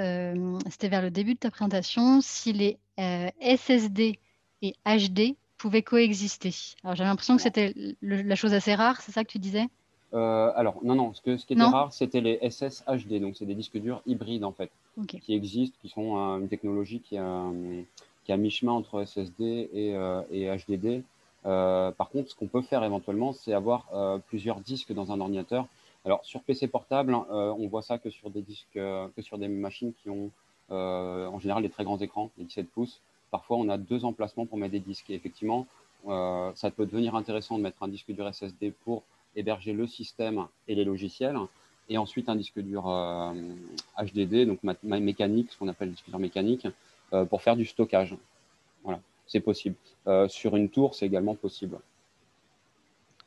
c'était vers le début de ta présentation, si les SSD et HD pouvaient coexister. Alors j'avais l'impression que c'était la chose assez rare, c'est ça que tu disais? Alors, non, ce qui était Non? rare, c'était les SSHD, donc c'est des disques durs hybrides en fait, Ok. qui existent, qui sont une technologie qui est à mi-chemin entre SSD et HDD. Par contre, ce qu'on peut faire éventuellement, c'est avoir plusieurs disques dans un ordinateur. Alors, sur PC portable, on voit ça que sur des disques, que sur des machines qui ont en général des très grands écrans, les 17 pouces. Parfois, on a 2 emplacements pour mettre des disques. Et effectivement, ça peut devenir intéressant de mettre un disque dur SSD pour héberger le système et les logiciels, et ensuite un disque dur HDD, donc mécanique, ce qu'on appelle disque dur mécanique, pour faire du stockage. Voilà, c'est possible. Sur une tour, c'est également possible.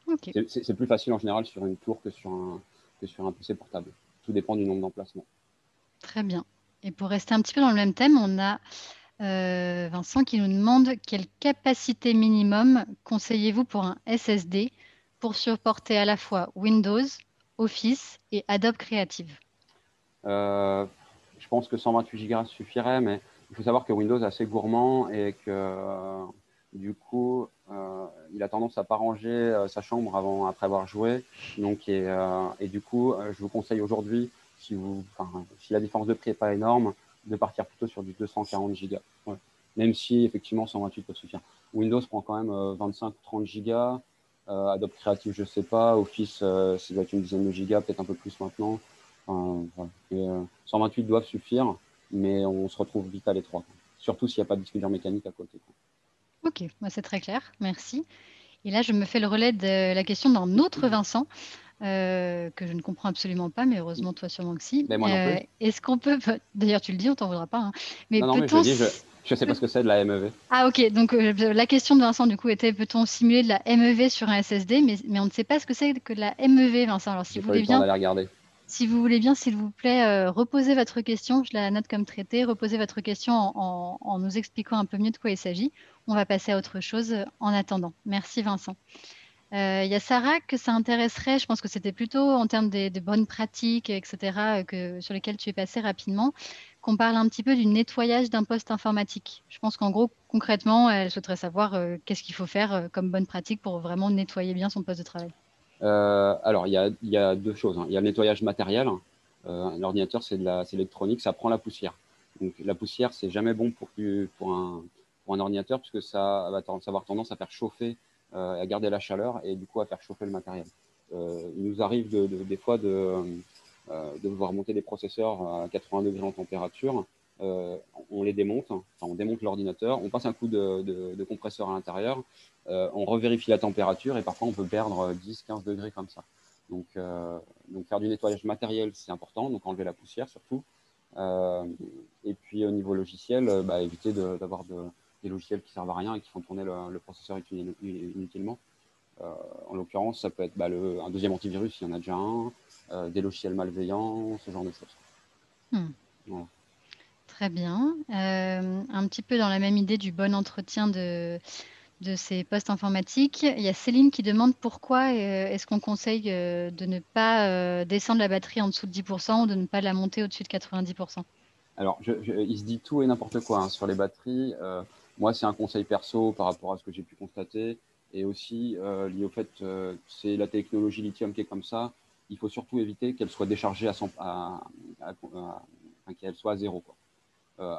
Ok. C'est plus facile en général sur une tour que sur un PC portable. Tout dépend du nombre d'emplacements. Très bien. Et pour rester un petit peu dans le même thème, on a Vincent qui nous demande quelle capacité minimum conseillez-vous pour un SSD pour supporter à la fois Windows, Office et Adobe Creative? Je pense que 128 Go suffirait, mais il faut savoir que Windows est assez gourmand et que du coup, il a tendance à pas ranger sa chambre après avoir joué. Donc, et du coup, je vous conseille aujourd'hui, si la différence de prix n'est pas énorme, de partir plutôt sur du 240 Go. Ouais. Même si effectivement 128 peut suffire. Windows prend quand même 25-30 Go. Adobe Creative, je sais pas. Office, ça doit être une dizaine de gigas, peut-être un peu plus maintenant. Voilà. 128 doivent suffire, mais on se retrouve vite à l'étroit. Surtout s'il n'y a pas de disque dur mécanique à côté. Ok, bah, c'est très clair, merci. Et là, je me fais le relais de la question d'un autre Vincent, que je ne comprends absolument pas, mais heureusement, toi sûrement que si. Mais moi non plus. Est-ce qu'on peut, d'ailleurs tu le dis, on t'en voudra pas, hein, mais Non, mais je peut-on... le dis, je sais pas ce que c'est de la MEV. Ah ok, donc la question de Vincent du coup était, peut-on simuler de la MEV sur un SSD, mais on ne sait pas ce que c'est que de la MEV, Vincent. Alors J'ai pas eu le temps d'aller regarder. si vous voulez bien, s'il vous plaît, reposez votre question, je la note comme traitée, reposez votre question en nous expliquant un peu mieux de quoi il s'agit. On va passer à autre chose en attendant. Merci Vincent. Il y a Sarah que ça intéresserait, je pense que c'était plutôt en termes de bonnes pratiques, etc., sur lesquelles tu es passé rapidement, qu'on parle un petit peu du nettoyage d'un poste informatique. Je pense qu'en gros, concrètement, elle souhaiterait savoir qu'est-ce qu'il faut faire comme bonne pratique pour vraiment nettoyer bien son poste de travail. Alors, il y a deux choses. Il y a le nettoyage matériel. L'ordinateur, c'est l'électronique, ça prend la poussière. Donc, la poussière, c'est jamais bon pour un ordinateur, puisque ça va avoir tendance à faire chauffer, à garder la chaleur et du coup à faire chauffer le matériel. Il nous arrive des fois de voir monter des processeurs à 80 degrés en température. On les démonte, on démonte l'ordinateur, on passe un coup de compresseur à l'intérieur, on revérifie la température et parfois on peut perdre 10-15 degrés comme ça. Donc faire du nettoyage matériel, c'est important, donc enlever la poussière surtout. Et puis au niveau logiciel, éviter d'avoir des logiciels qui servent à rien et qui font tourner le processeur inutilement. En l'occurrence, ça peut être un deuxième antivirus, il y en a déjà un, des logiciels malveillants, ce genre de choses. Voilà. Très bien. Un petit peu dans la même idée du bon entretien de ces postes informatiques, il y a Céline qui demande pourquoi est-ce qu'on conseille de ne pas descendre la batterie en dessous de 10% ou de ne pas la monter au-dessus de 90%. Alors, il se dit tout et n'importe quoi sur les batteries. Moi, c'est un conseil perso par rapport à ce que j'ai pu constater et aussi lié au fait que c'est la technologie lithium qui est comme ça. Il faut surtout éviter qu'elle soit déchargée qu'elle soit à zéro, quoi.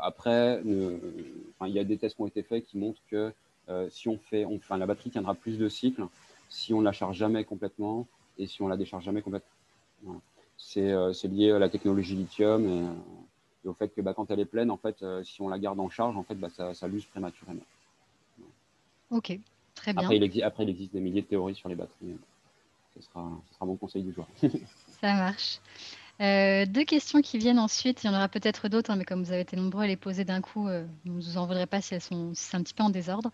Après, il y a des tests qui ont été faits qui montrent que si la batterie tiendra plus de cycles si on ne la charge jamais complètement et si on la décharge jamais complètement. Voilà. C'est lié à la technologie lithium et au fait que quand elle est pleine, en fait, si on la garde en charge, en fait, ça l'use prématurément. Ok, très bien. Après, il existe des milliers de théories sur les batteries. Ce sera mon conseil du jour. Ça marche. Deux questions qui viennent ensuite. Il y en aura peut-être d'autres, hein, mais comme vous avez été nombreux à les poser d'un coup, vous ne vous en voudrez pas si c'est un petit peu en désordre.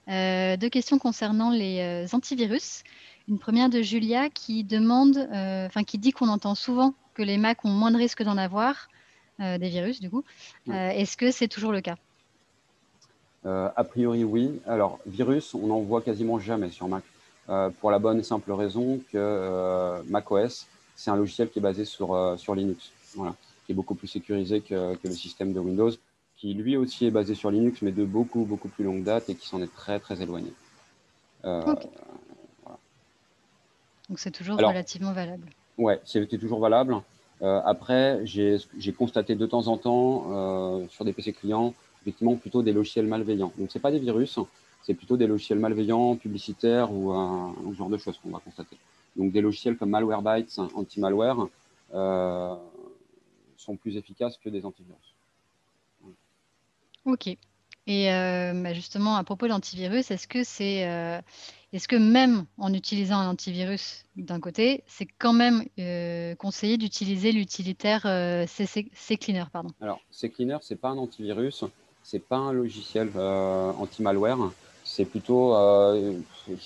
Deux questions concernant les antivirus. Une première de Julia qui demande, qui dit qu'on entend souvent que les Mac ont moins de risques d'en avoir, des virus du coup. Est-ce que c'est toujours le cas? A priori, oui. Alors, virus, on n'en voit quasiment jamais sur Mac. Pour la bonne et simple raison que macOS, c'est un logiciel qui est basé sur Linux, voilà, qui est beaucoup plus sécurisé que le système de Windows, qui lui aussi est basé sur Linux, mais de beaucoup, beaucoup plus longue date et qui s'en est très, très éloigné. Ok. Voilà. Donc c'est toujours Alors, relativement valable. ouais, c'était toujours valable. Après, j'ai constaté de temps en temps sur des PC clients, effectivement, plutôt des logiciels malveillants. Donc, ce n'est pas des virus, c'est plutôt des logiciels malveillants, publicitaires ou ce genre de choses qu'on va constater. Donc, des logiciels comme Malwarebytes, anti-malware, sont plus efficaces que des antivirus. Ok. Et justement, à propos de l'antivirus, est-ce que même en utilisant un antivirus d'un côté, c'est quand même conseillé d'utiliser l'utilitaire CCleaner, pardon. Alors, CCleaner, ce n'est pas un antivirus, ce n'est pas un logiciel anti-malware, c'est plutôt,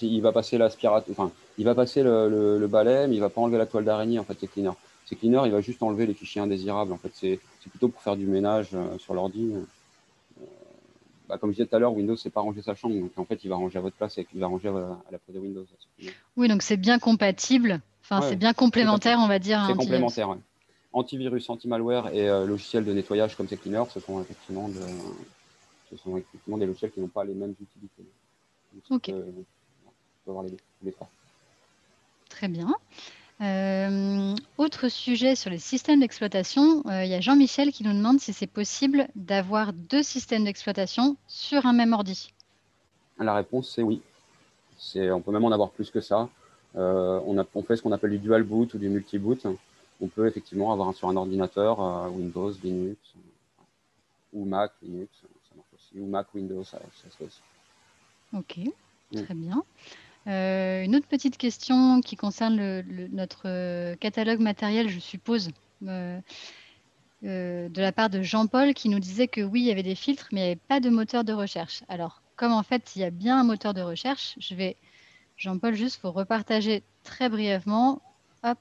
il va passer l'aspirateur, enfin, il va passer le balai, mais il ne va pas enlever la toile d'araignée, en fait, CCleaner. CCleaner, il va juste enlever les fichiers indésirables, en fait, c'est plutôt pour faire du ménage sur l'ordi. comme je disais tout à l'heure, Windows ne sait pas ranger sa chambre. Donc, en fait, il va ranger à votre place et il va ranger à la place de Windows. Oui, donc c'est bien compatible. Enfin, c'est Ouais, bien complémentaire, on va dire, à c'est antivirus. complémentaire. Ouais. Antivirus, anti-malware et logiciels de nettoyage comme CCleaner, ce sont effectivement des logiciels qui n'ont pas les mêmes utilités. Donc, Ok, on peut avoir les trois. très bien. Autre sujet sur les systèmes d'exploitation, il y a Jean-Michel qui nous demande si c'est possible d'avoir 2 systèmes d'exploitation sur un même ordi. La réponse, c'est oui. On peut même en avoir plus que ça. On fait ce qu'on appelle du dual boot ou du multi-boot. On peut effectivement avoir sur un ordinateur Windows, Linux ou Mac, Linux, ça marche aussi, ou Mac, Windows, ça se fait aussi. Ok, très bien. Une autre petite question qui concerne notre catalogue matériel, je suppose, de la part de Jean-Paul qui nous disait que oui, il y avait des filtres, mais il n'y avait pas de moteur de recherche. Alors, comme en fait, il y a bien un moteur de recherche, je vais, Jean-Paul, juste vous repartager très brièvement. Hop,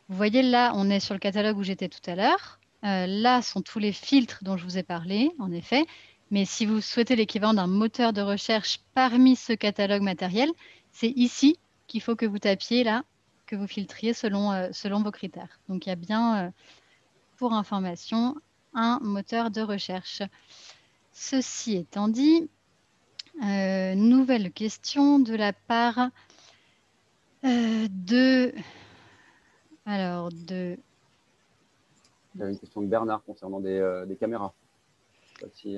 vous voyez là, on est sur le catalogue où j'étais tout à l'heure. Là sont tous les filtres dont je vous ai parlé, en effet. Mais si vous souhaitez l'équivalent d'un moteur de recherche parmi ce catalogue matériel, c'est ici qu'il faut que vous tapiez là, que vous filtriez selon vos critères. Donc il y a bien, pour information, un moteur de recherche. Ceci étant dit, nouvelle question de la part de... Alors, de... Il y avait une question de Bernard concernant des caméras. Je sais pas si,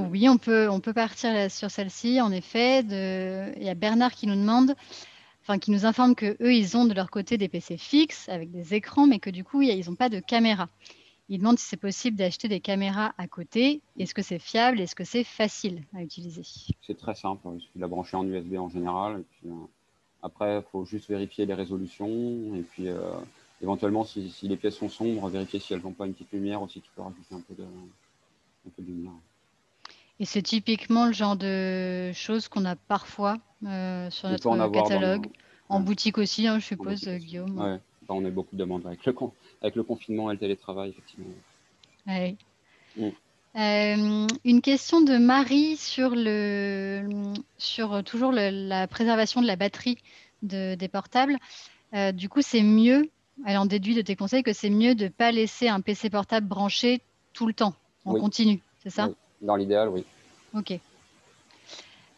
oui, on peut partir sur celle-ci. En effet, il y a Bernard qui nous demande, enfin qui nous informe que eux, ils ont de leur côté des PC fixes avec des écrans, mais que du coup, ils n'ont pas de caméra. Il demande si c'est possible d'acheter des caméras à côté. Est-ce que c'est fiable? Est-ce que c'est facile à utiliser? c'est très simple. Il suffit de la brancher en USB en général. Et puis, après, il faut juste vérifier les résolutions. Et puis, éventuellement, si les pièces sont sombres, vérifier si elles n'ont pas une petite lumière ou si tu peux rajouter un peu de lumière. Et c'est typiquement le genre de choses qu'on a parfois sur On peut en notre avoir catalogue. En ouais, boutique aussi, hein, je en suppose, boutique aussi. Guillaume. Ouais. Enfin, on a beaucoup de demandes avec le confinement et le télétravail, effectivement. Ouais. Mm. Une question de Marie sur toujours la préservation de la batterie des portables. Du coup, c'est mieux, elle en déduit de tes conseils, que c'est mieux de ne pas laisser un PC portable branché tout le temps, en Oui, continu, c'est ça? oui. Dans l'idéal, oui. Ok.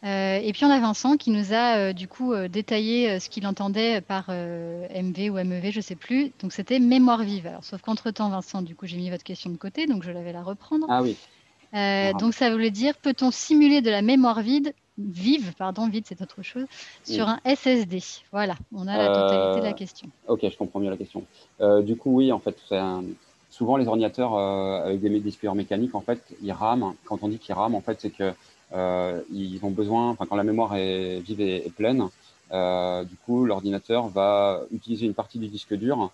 Et puis on a Vincent qui nous a du coup détaillé ce qu'il entendait par MV ou MEV, je ne sais plus. Donc c'était mémoire vive. Alors, sauf qu'entre-temps, Vincent, du coup, j'ai mis votre question de côté, donc je vais la reprendre. Ah oui. Donc ça voulait dire, peut-on simuler de la mémoire vive, pardon, vide c'est autre chose, Mm. sur un SSD? Voilà, on a la totalité de la question. Ok, je comprends mieux la question. Du coup, oui, en fait, souvent les ordinateurs avec des disketeurs mécaniques, en fait, ils rament. Quand on dit qu'ils rament, en fait, c'est que ils ont besoin, enfin, quand la mémoire est vive et pleine, du coup, l'ordinateur va utiliser une partie du disque dur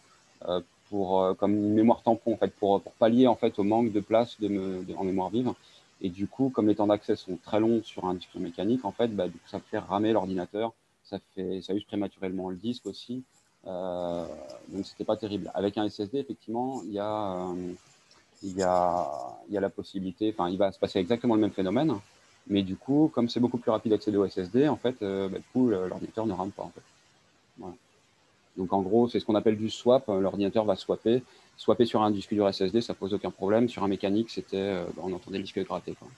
comme une mémoire tampon, en fait, pour pallier en fait au manque de place en mémoire vive. Et du coup, comme les temps d'accès sont très longs sur un disque mécanique, en fait, du coup, ça fait ramer l'ordinateur. Ça use prématurément le disque aussi. Donc c'était pas terrible. Avec un SSD, effectivement, il y a la possibilité, enfin, il va se passer exactement le même phénomène, mais du coup, comme c'est beaucoup plus rapide d'accéder au SSD, en fait, du coup, l'ordinateur ne rame pas. En fait. Voilà. Donc en gros, c'est ce qu'on appelle du swap. L'ordinateur va swapper. Swapper sur un disque dur SSD, ça pose aucun problème. Sur un mécanique, on entendait le disque gratter. Quoi.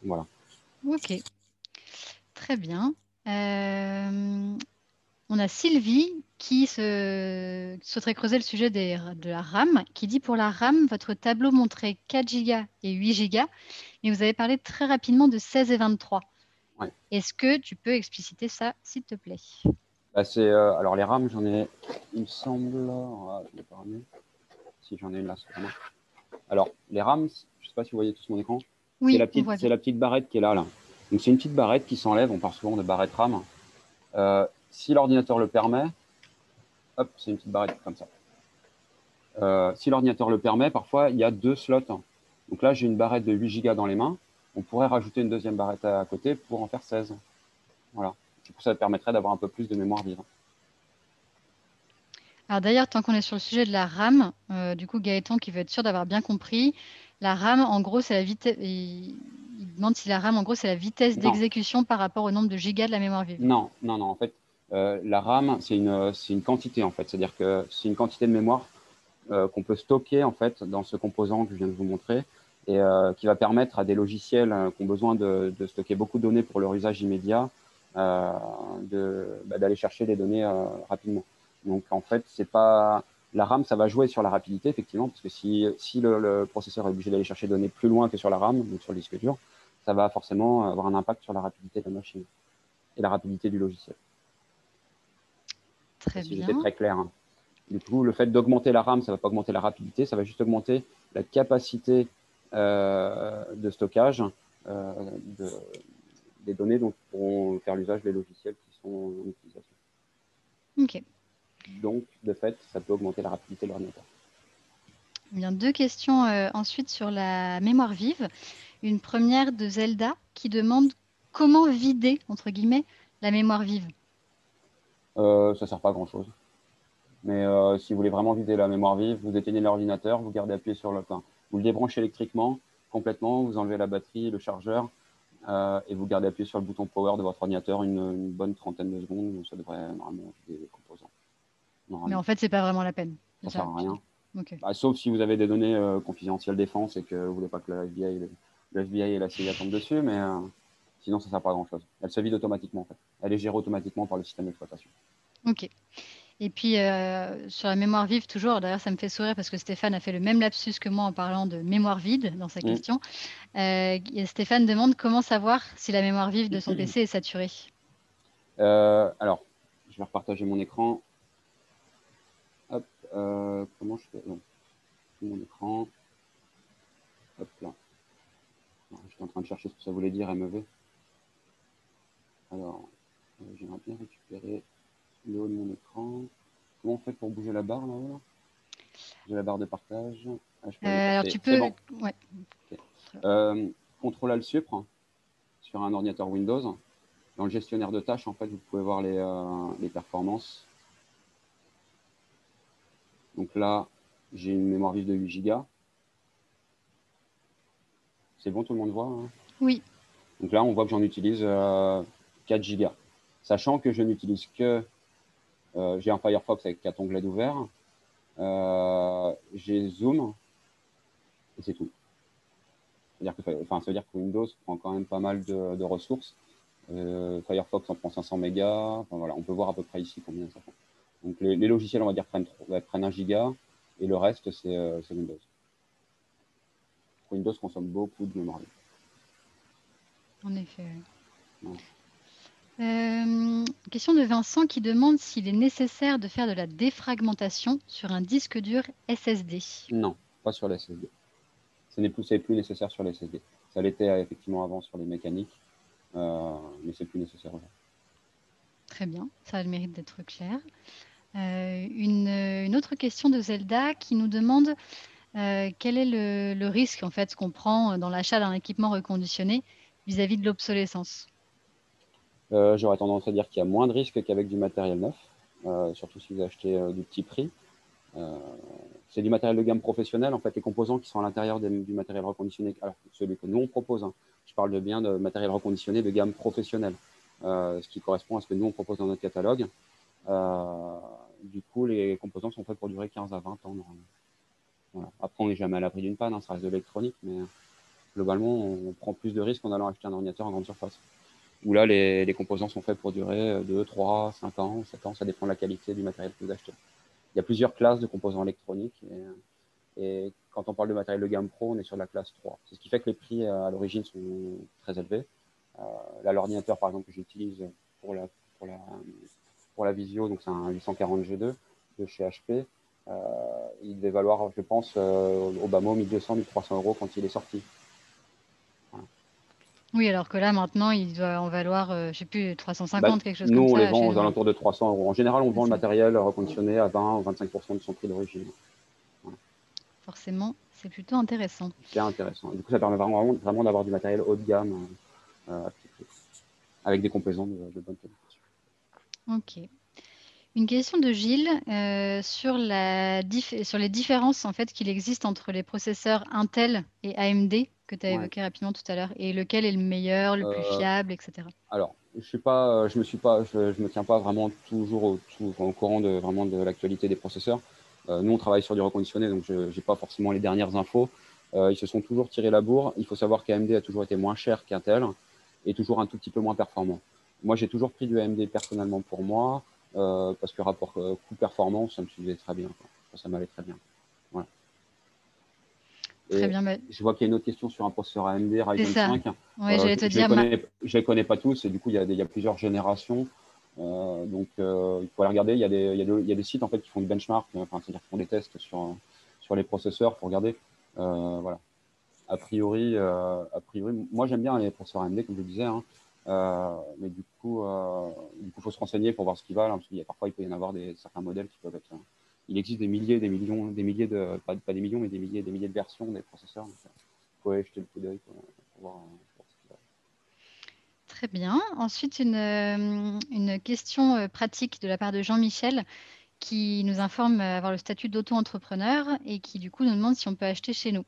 Voilà. Ok, très bien. On a Sylvie qui souhaiterait creuser le sujet de la RAM, qui dit pour la RAM, votre tableau montrait 4 Go et 8 Go, mais vous avez parlé très rapidement de 16 et 23. Ouais. Est-ce que tu peux expliciter ça, s'il te plaît? Alors les RAM, j'en ai, il me semble, je l'ai pas ramené. Si j'en ai une là, c'est vraiment. Alors les RAM, je ne sais pas si vous voyez tous mon écran. Oui, on voit C'est bien. la petite barrette qui est là. Donc c'est une petite barrette qui s'enlève. On parle souvent de barrette RAM. Si l'ordinateur le permet, hop, c'est une petite barrette comme ça. Si l'ordinateur le permet, parfois il y a 2 slots. Donc là, j'ai une barrette de 8 Go dans les mains. On pourrait rajouter une deuxième barrette à côté pour en faire 16. Voilà. Du coup, ça permettrait d'avoir un peu plus de mémoire vive. Alors d'ailleurs, tant qu'on est sur le sujet de la RAM, du coup, Gaëtan qui veut être sûr d'avoir bien compris, la RAM, en gros, c'est la vitesse. Il demande si la RAM, en gros, c'est la vitesse Non, d'exécution par rapport au nombre de gigas de la mémoire vive. non, non, non. En fait, la RAM, c'est une quantité, en fait. C'est-à-dire que c'est une quantité de mémoire qu'on peut stocker, en fait, dans ce composant que je viens de vous montrer et qui va permettre à des logiciels qui ont besoin de stocker beaucoup de données pour leur usage immédiat d'aller chercher les données rapidement. Donc, en fait, c'est pas la RAM, ça va jouer sur la rapidité, effectivement, parce que si le processeur est obligé d'aller chercher des données plus loin que sur la RAM, donc sur le disque dur, ça va forcément avoir un impact sur la rapidité de la machine et la rapidité du logiciel. Très Si j'étais bien. très clair, hein. Du coup, le fait d'augmenter la RAM, ça ne va pas augmenter la rapidité, ça va juste augmenter la capacité de stockage euh, de, des données dont pourront faire l'usage les logiciels qui sont en utilisation. Ok. Donc, de fait, ça peut augmenter la rapidité de l'ordinateur. Bien, 2 questions ensuite sur la mémoire vive. Une première de Zelda qui demande comment vider, entre guillemets, la mémoire vive. Ça ne sert pas à grand-chose. Mais si vous voulez vraiment vider la mémoire vive, vous éteignez l'ordinateur, vous gardez appuyé sur le plein. Vous le débranchez électriquement, complètement, vous enlevez la batterie, le chargeur, et vous gardez appuyé sur le bouton power de votre ordinateur une bonne trentaine de secondes. Ça devrait normalement vider les composants. Mais en Normalement, fait, c'est pas vraiment la peine. ça C'est sert ça, à tu rien. dis. Ok. Bah, sauf si vous avez des données confidentielles défense et que vous voulez pas que le FBI et la CIA tombent dessus, mais sinon ça sert pas à grand chose. Elle se vide automatiquement en fait. Elle est gérée automatiquement par le système d'exploitation. Ok. Et puis, sur la mémoire vive, toujours, d'ailleurs, ça me fait sourire parce que Stéphane a fait le même lapsus que moi en parlant de mémoire vide dans sa question. Et Stéphane demande comment savoir si la mémoire vive de son PC est saturée. Alors, je vais repartager mon écran. Hop, comment je fais? Non, mon écran. Hop là. J'étais en train de chercher ce que ça voulait dire MEV. Alors, j'aimerais bien récupérer le haut de mon écran. Comment on fait pour bouger la barre là-haut? J'ai la barre de partage. Ah, je peux la Alors, dépasser. tu C'est peux. bon. Ouais. Okay. Contrôle Alt Supre sur un ordinateur Windows. Dans le gestionnaire de tâches, en fait, vous pouvez voir les performances. Donc là, j'ai une mémoire vive de 8 Go. C'est bon, tout le monde voit, hein? Oui. Donc là, on voit que j'en utilise 4 Go. Sachant que je n'utilise que... j'ai un Firefox avec 4 onglets d'ouvert. J'ai Zoom. Et c'est tout. Ça veut dire que Windows prend quand même pas mal de ressources. Firefox en prend 500 mégas. Enfin, voilà, on peut voir à peu près ici combien ça prend. Donc les logiciels, on va dire, prennent 1 giga et le reste, c'est Windows. Windows consomme beaucoup de mémoire. En effet. Voilà. Question de Vincent qui demande s'il est nécessaire de faire de la défragmentation sur un disque dur SSD. Non, pas sur les SSD. C'est plus nécessaire sur les SSD. Ça l'était effectivement avant sur les mécaniques, mais c'est plus nécessaire aujourd'hui. Très bien, ça a le mérite d'être clair. Une autre question de Zelda qui nous demande quel est le risque en fait qu'on prend dans l'achat d'un équipement reconditionné vis-à-vis de l'obsolescence. J'aurais tendance à dire qu'il y a moins de risques qu'avec du matériel neuf, surtout si vous achetez du petit prix. C'est du matériel de gamme professionnel. En fait, les composants qui sont à l'intérieur du matériel reconditionné, alors celui que nous on propose, hein, je parle bien de matériel reconditionné de gamme professionnelle, ce qui correspond à ce que nous on propose dans notre catalogue. Du coup, les composants sont faits pour durer 15 à 20 ans normalement. Voilà. Après, on n'est jamais à l'abri d'une panne, hein, ça reste de l'électronique, mais globalement, on prend plus de risques en allant acheter un ordinateur en grande surface. Où là, les composants sont faits pour durer 2, 3, 5 ans, 7 ans, ça dépend de la qualité du matériel que vous achetez. Il y a plusieurs classes de composants électroniques et quand on parle de matériel de gamme pro, on est sur la classe 3. C'est ce qui fait que les prix à l'origine sont très élevés. Là, l'ordinateur, par exemple, que j'utilise pour la visio, donc c'est un 840 G2 de chez HP. Il devait valoir, je pense, au bas mot 1200-1300 euros quand il est sorti. Voilà. Oui, alors que là maintenant il doit en valoir, je ne sais plus, 350, quelque chose Nous, comme on les ça vend chez aux nous. alentours de 300 euros. En général, on C'est vend le ça. matériel reconditionné à 20 ou 25% de son prix d'origine. Voilà. Forcément, c'est plutôt intéressant. C'est intéressant. Du coup, ça permet vraiment d'avoir du matériel haut de gamme à petit prix, avec des composants de bonne qualité. Ok. Une question de Gilles sur les différences en fait qu'il existe entre les processeurs Intel et AMD que tu as Ouais. évoqué rapidement tout à l'heure, et lequel est le meilleur, le plus Euh, fiable, etc. alors, je suis pas, je me tiens pas vraiment toujours au courant vraiment de l'actualité des processeurs. Nous, on travaille sur du reconditionné, donc je n'ai pas forcément les dernières infos. Ils se sont toujours tirés la bourre. Il faut savoir qu'AMD a toujours été moins cher qu'Intel et toujours un tout petit peu moins performant. Moi, j'ai toujours pris du AMD personnellement pour moi, parce que rapport coût-performance, ça me suivait très bien, quoi. Ça m'allait très bien. Voilà. Très Et bien, je vois qu'il y a une autre question sur un processeur AMD c'est Ryzen ça. 5. Ouais, j'allais te Je dire, les connais pas tous et du coup, il y a plusieurs générations. Donc, il faut aller regarder. Il y a des sites en fait qui font du benchmark, enfin, c'est-à-dire qui font des tests sur les processeurs. Il faut regarder. Voilà. A priori, moi j'aime bien les processeurs AMD, comme je le disais, hein. Mais du coup, faut se renseigner pour voir ce qu'ils valent, hein, parce qu'il y a parfois il peut y en avoir certains modèles qui peuvent être. Il existe des milliers, des millions, des milliers de, pas des millions, mais des milliers de versions des processeurs. Donc, faut aller jeter le coup d'œil pour voir ce qu'ils valent. très bien. Ensuite, une question pratique de la part de Jean-Michel qui nous informe avoir le statut d'auto-entrepreneur et qui du coup nous demande si on peut acheter chez nous.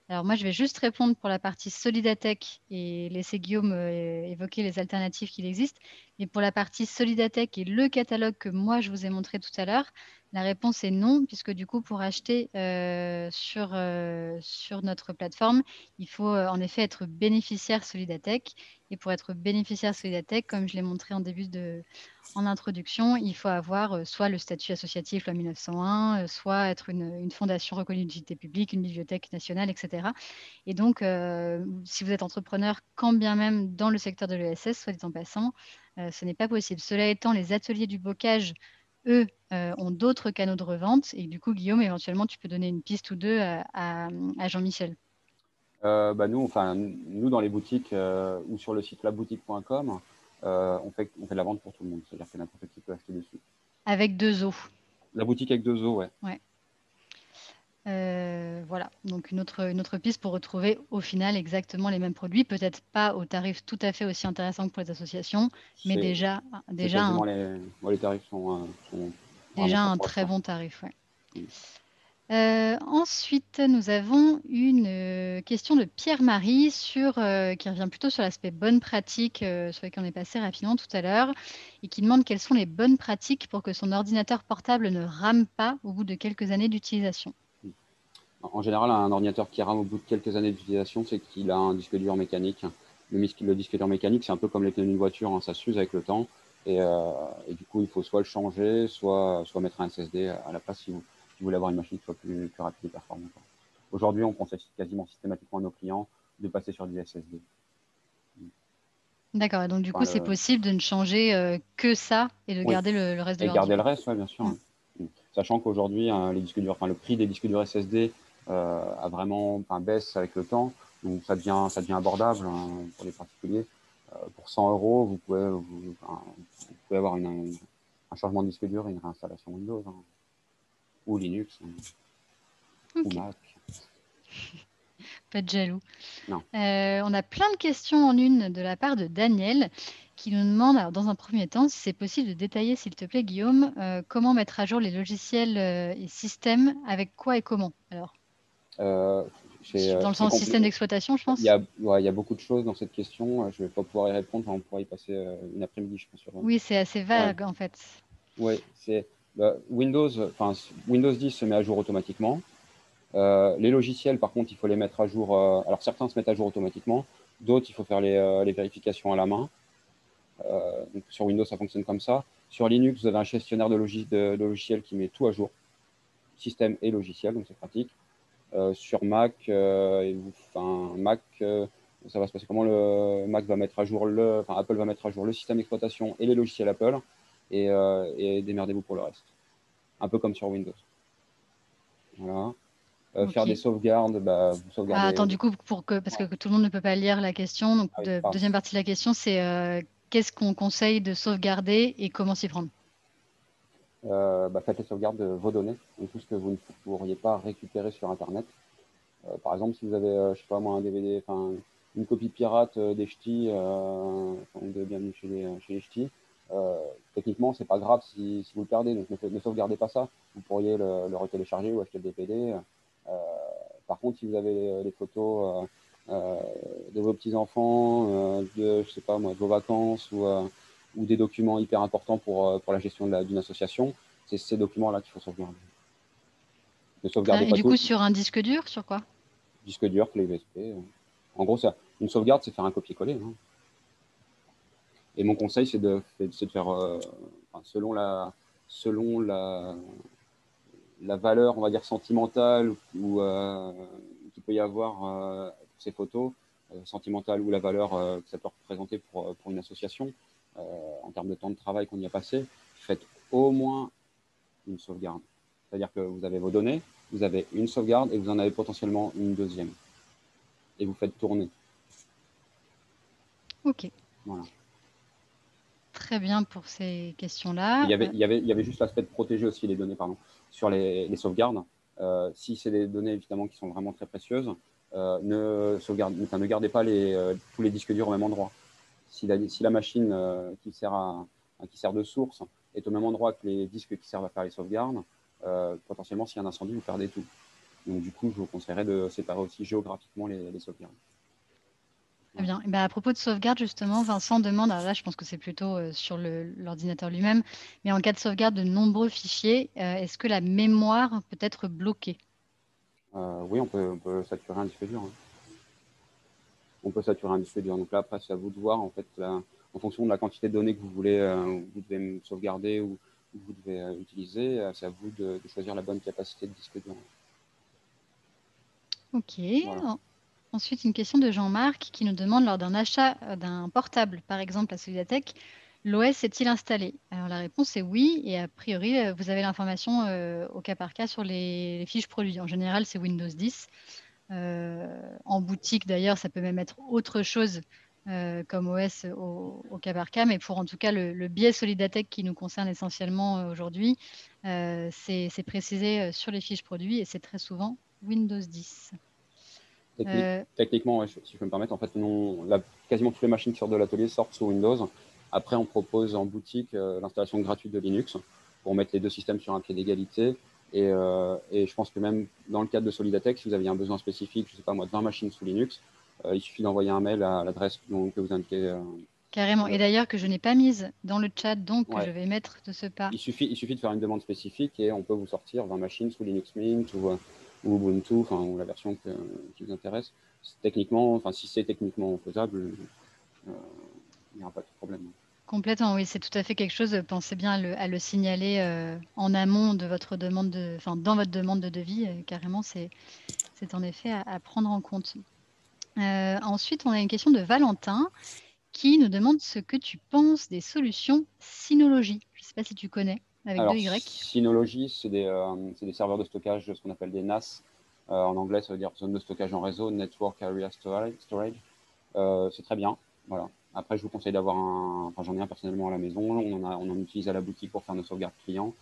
Alors moi, je vais juste répondre pour la partie Solidatech et laisser Guillaume évoquer les alternatives qu'il existe. Mais pour la partie Solidatech et le catalogue que moi, je vous ai montré tout à l'heure, la réponse est non, puisque du coup, pour acheter sur notre plateforme, il faut en effet être bénéficiaire Solidatech. Et pour être bénéficiaire Solidatech, comme je l'ai montré en introduction, il faut avoir soit le statut associatif loi 1901, soit être une fondation reconnue d'utilité publique, une bibliothèque nationale, etc. Et donc, si vous êtes entrepreneur, quand bien même dans le secteur de l'ESS, soit dit en passant, ce n'est pas possible. Cela étant, les ateliers du bocage, eux, ont d'autres canaux de revente. Et du coup, Guillaume, éventuellement, tu peux donner une piste ou deux à Jean-Michel. Nous, dans les boutiques ou sur le site laboutique.com, on fait de la vente pour tout le monde. C'est-à-dire que n'importe qui peut acheter dessus. Avec deux os. La boutique avec 2 os, ouais. Ouais. Voilà, donc une autre piste pour retrouver au final exactement les mêmes produits, peut-être pas au tarif tout à fait aussi intéressant que pour les associations, mais C'est c'est quasiment les tarifs sont vraiment déjà très un proches, très quoi. bon tarif. Ouais. Mm. Ensuite, nous avons une question de Pierre-Marie qui revient plutôt sur l'aspect bonne pratique, sur lequel on est passé rapidement tout à l'heure, et qui demande quelles sont les bonnes pratiques pour que son ordinateur portable ne rame pas au bout de quelques années d'utilisation. En général, un ordinateur qui rame au bout de quelques années d'utilisation, c'est qu'il a un disque dur mécanique. Le disque dur mécanique, c'est un peu comme les pneus d'une voiture, hein, ça s'use avec le temps. Et du coup, il faut soit le changer, soit mettre un SSD à la place si vous voulez avoir une machine qui soit plus rapide et performante. Aujourd'hui, on conseille quasiment systématiquement à nos clients de passer sur du SSD. D'accord, et donc du coup, Enfin, c'est possible de ne changer que ça et de oui, garder le reste de et garder l'ordi. le reste, ouais, bien sûr. Mm. Hein. Sachant qu'aujourd'hui, hein, les disques durs, enfin, le prix des disques durs SSD a vraiment, enfin, baisse avec le temps. Donc ça devient abordable, hein, pour les particuliers. Pour 100 euros, vous pouvez avoir un changement de disque dur et une réinstallation Windows, hein, ou Linux, hein, ou Ok, Mac. pas de jaloux. Non. On a plein de questions en une de la part de Daniel qui nous demande, alors, dans un premier temps, si c'est possible de détailler, s'il te plaît, Guillaume, comment mettre à jour les logiciels et systèmes, avec quoi et comment. Alors, Euh, dans le c'est sens complet. système d'exploitation, je pense. Il y a beaucoup de choses dans cette question. Je ne vais pas pouvoir y répondre. On pourra y passer une après-midi, je pense. Oui, c'est assez Ouais. vague en fait. Ouais, Windows 10 se met à jour automatiquement. Les logiciels, par contre, il faut les mettre à jour. Alors, certains se mettent à jour automatiquement, d'autres, il faut faire les vérifications à la main. Donc, sur Windows, ça fonctionne comme ça. Sur Linux, vous avez un gestionnaire de logiciels qui met tout à jour, système et logiciel, donc c'est pratique. Sur Mac, ça va se passer comment? Le Mac va mettre à jour Apple va mettre à jour le système d'exploitation et les logiciels Apple, et démerdez-vous pour le reste. Un peu comme sur Windows. Voilà. Faire des Ok. sauvegardes, vous Ah, attends, sauvegardez. du coup, parce Ouais. que tout le monde ne peut pas lire la question, donc Ah oui, pardon. deuxième partie de la question, c'est qu'est-ce qu'on conseille de sauvegarder et comment s'y prendre? Faites les sauvegardes de vos données, donc tout ce que vous ne pourriez pas récupérer sur Internet. Par exemple, si vous avez, je sais pas moi, un DVD, enfin une copie pirate des ch'tis, de Bienvenue chez les ch'tis, Techniquement, c'est pas grave si vous le perdez, donc ne sauvegardez pas ça. Vous pourriez le retélécharger ou acheter le DVD. Par contre, si vous avez les photos de vos petits-enfants, je sais pas moi, de vos vacances ou des documents hyper importants pour la gestion d'une association, c'est ces documents-là qu'il faut sauvegarder. Ne sauvegardez Et pas du tout. coup, sur un disque dur, sur quoi? Disque dur, clé USB. En gros, une sauvegarde, c'est faire un copier-coller. Hein. Et mon conseil, c'est de faire, selon la valeur, on va dire, sentimentale ou qu'il peut y avoir pour ces photos, sentimentale ou la valeur que ça peut représenter pour une association, en termes de temps de travail qu'on y a passé, faites au moins une sauvegarde. C'est-à-dire que vous avez vos données, vous avez une sauvegarde et vous en avez potentiellement une deuxième. Et vous faites tourner. Ok. Voilà. Très bien pour ces questions-là. Il y avait juste l'aspect de protéger aussi les données, pardon, sur les sauvegardes. Si c'est des données évidemment qui sont vraiment très précieuses, ne gardez pas tous les disques durs au même endroit. Si la machine qui sert de source est au même endroit que les disques qui servent à faire les sauvegardes, potentiellement s'il y a un incendie, vous perdez tout. Donc du coup, je vous conseillerais de séparer aussi géographiquement les sauvegardes. Très bien. Et à propos de sauvegarde, justement, Vincent demande, alors là, je pense que c'est plutôt sur l'ordinateur lui-même, mais en cas de sauvegarde de nombreux fichiers, est-ce que la mémoire peut être bloquée? Oui, on peut saturer un disque dur. Hein. On peut saturer un disque dur. Donc là, après, c'est à vous de voir, en fait, en fonction de la quantité de données que vous devez sauvegarder ou vous devez utiliser, c'est à vous de choisir la bonne capacité de disque dur. Ok. Voilà. Ensuite, une question de Jean-Marc qui nous demande, lors d'un achat d'un portable, par exemple à Solidatech, l'OS est-il installé? Alors la réponse est oui, et a priori, vous avez l'information au cas par cas sur les fiches produits. En général, c'est Windows 10. En boutique, d'ailleurs, ça peut même être autre chose comme OS au cas par cas, mais pour en tout cas le biais Solidatech qui nous concerne essentiellement aujourd'hui, c'est précisé sur les fiches produits et c'est très souvent Windows 10. Techniquement, si je peux me permettre, en fait, quasiment toutes les machines qui sortent de l'atelier sortent sous Windows. Après, on propose en boutique l'installation gratuite de Linux pour mettre les deux systèmes sur un pied d'égalité. Et je pense que même dans le cadre de Solidatech, si vous aviez un besoin spécifique, je ne sais pas moi, de 20 machines sous Linux, il suffit d'envoyer un mail à l'adresse que vous indiquez. Carrément. Et d'ailleurs, que je n'ai pas mise dans le chat, donc que Ouais. je vais mettre de ce pas. Il suffit de faire une demande spécifique et on peut vous sortir 20 machines sous Linux Mint ou Ubuntu, ou la version qui vous intéresse. Techniquement, si c'est techniquement faisable, il n'y aura pas de problème. Complètement, oui, c'est tout à fait quelque chose. Pensez bien à le signaler en amont de votre demande dans votre demande de devis. Carrément, c'est en effet à prendre en compte. Ensuite, on a une question de Valentin qui nous demande ce que tu penses des solutions Synology. Je ne sais pas si tu connais, avec deux Alors, Y. Synology, c'est des serveurs de stockage, ce qu'on appelle des NAS. En anglais, ça veut dire zone de stockage en réseau, Network Area Storage. C'est très bien. Voilà. Après, je vous conseille d'avoir j'en ai un personnellement à la maison. On en utilise à la boutique pour faire nos sauvegardes clients.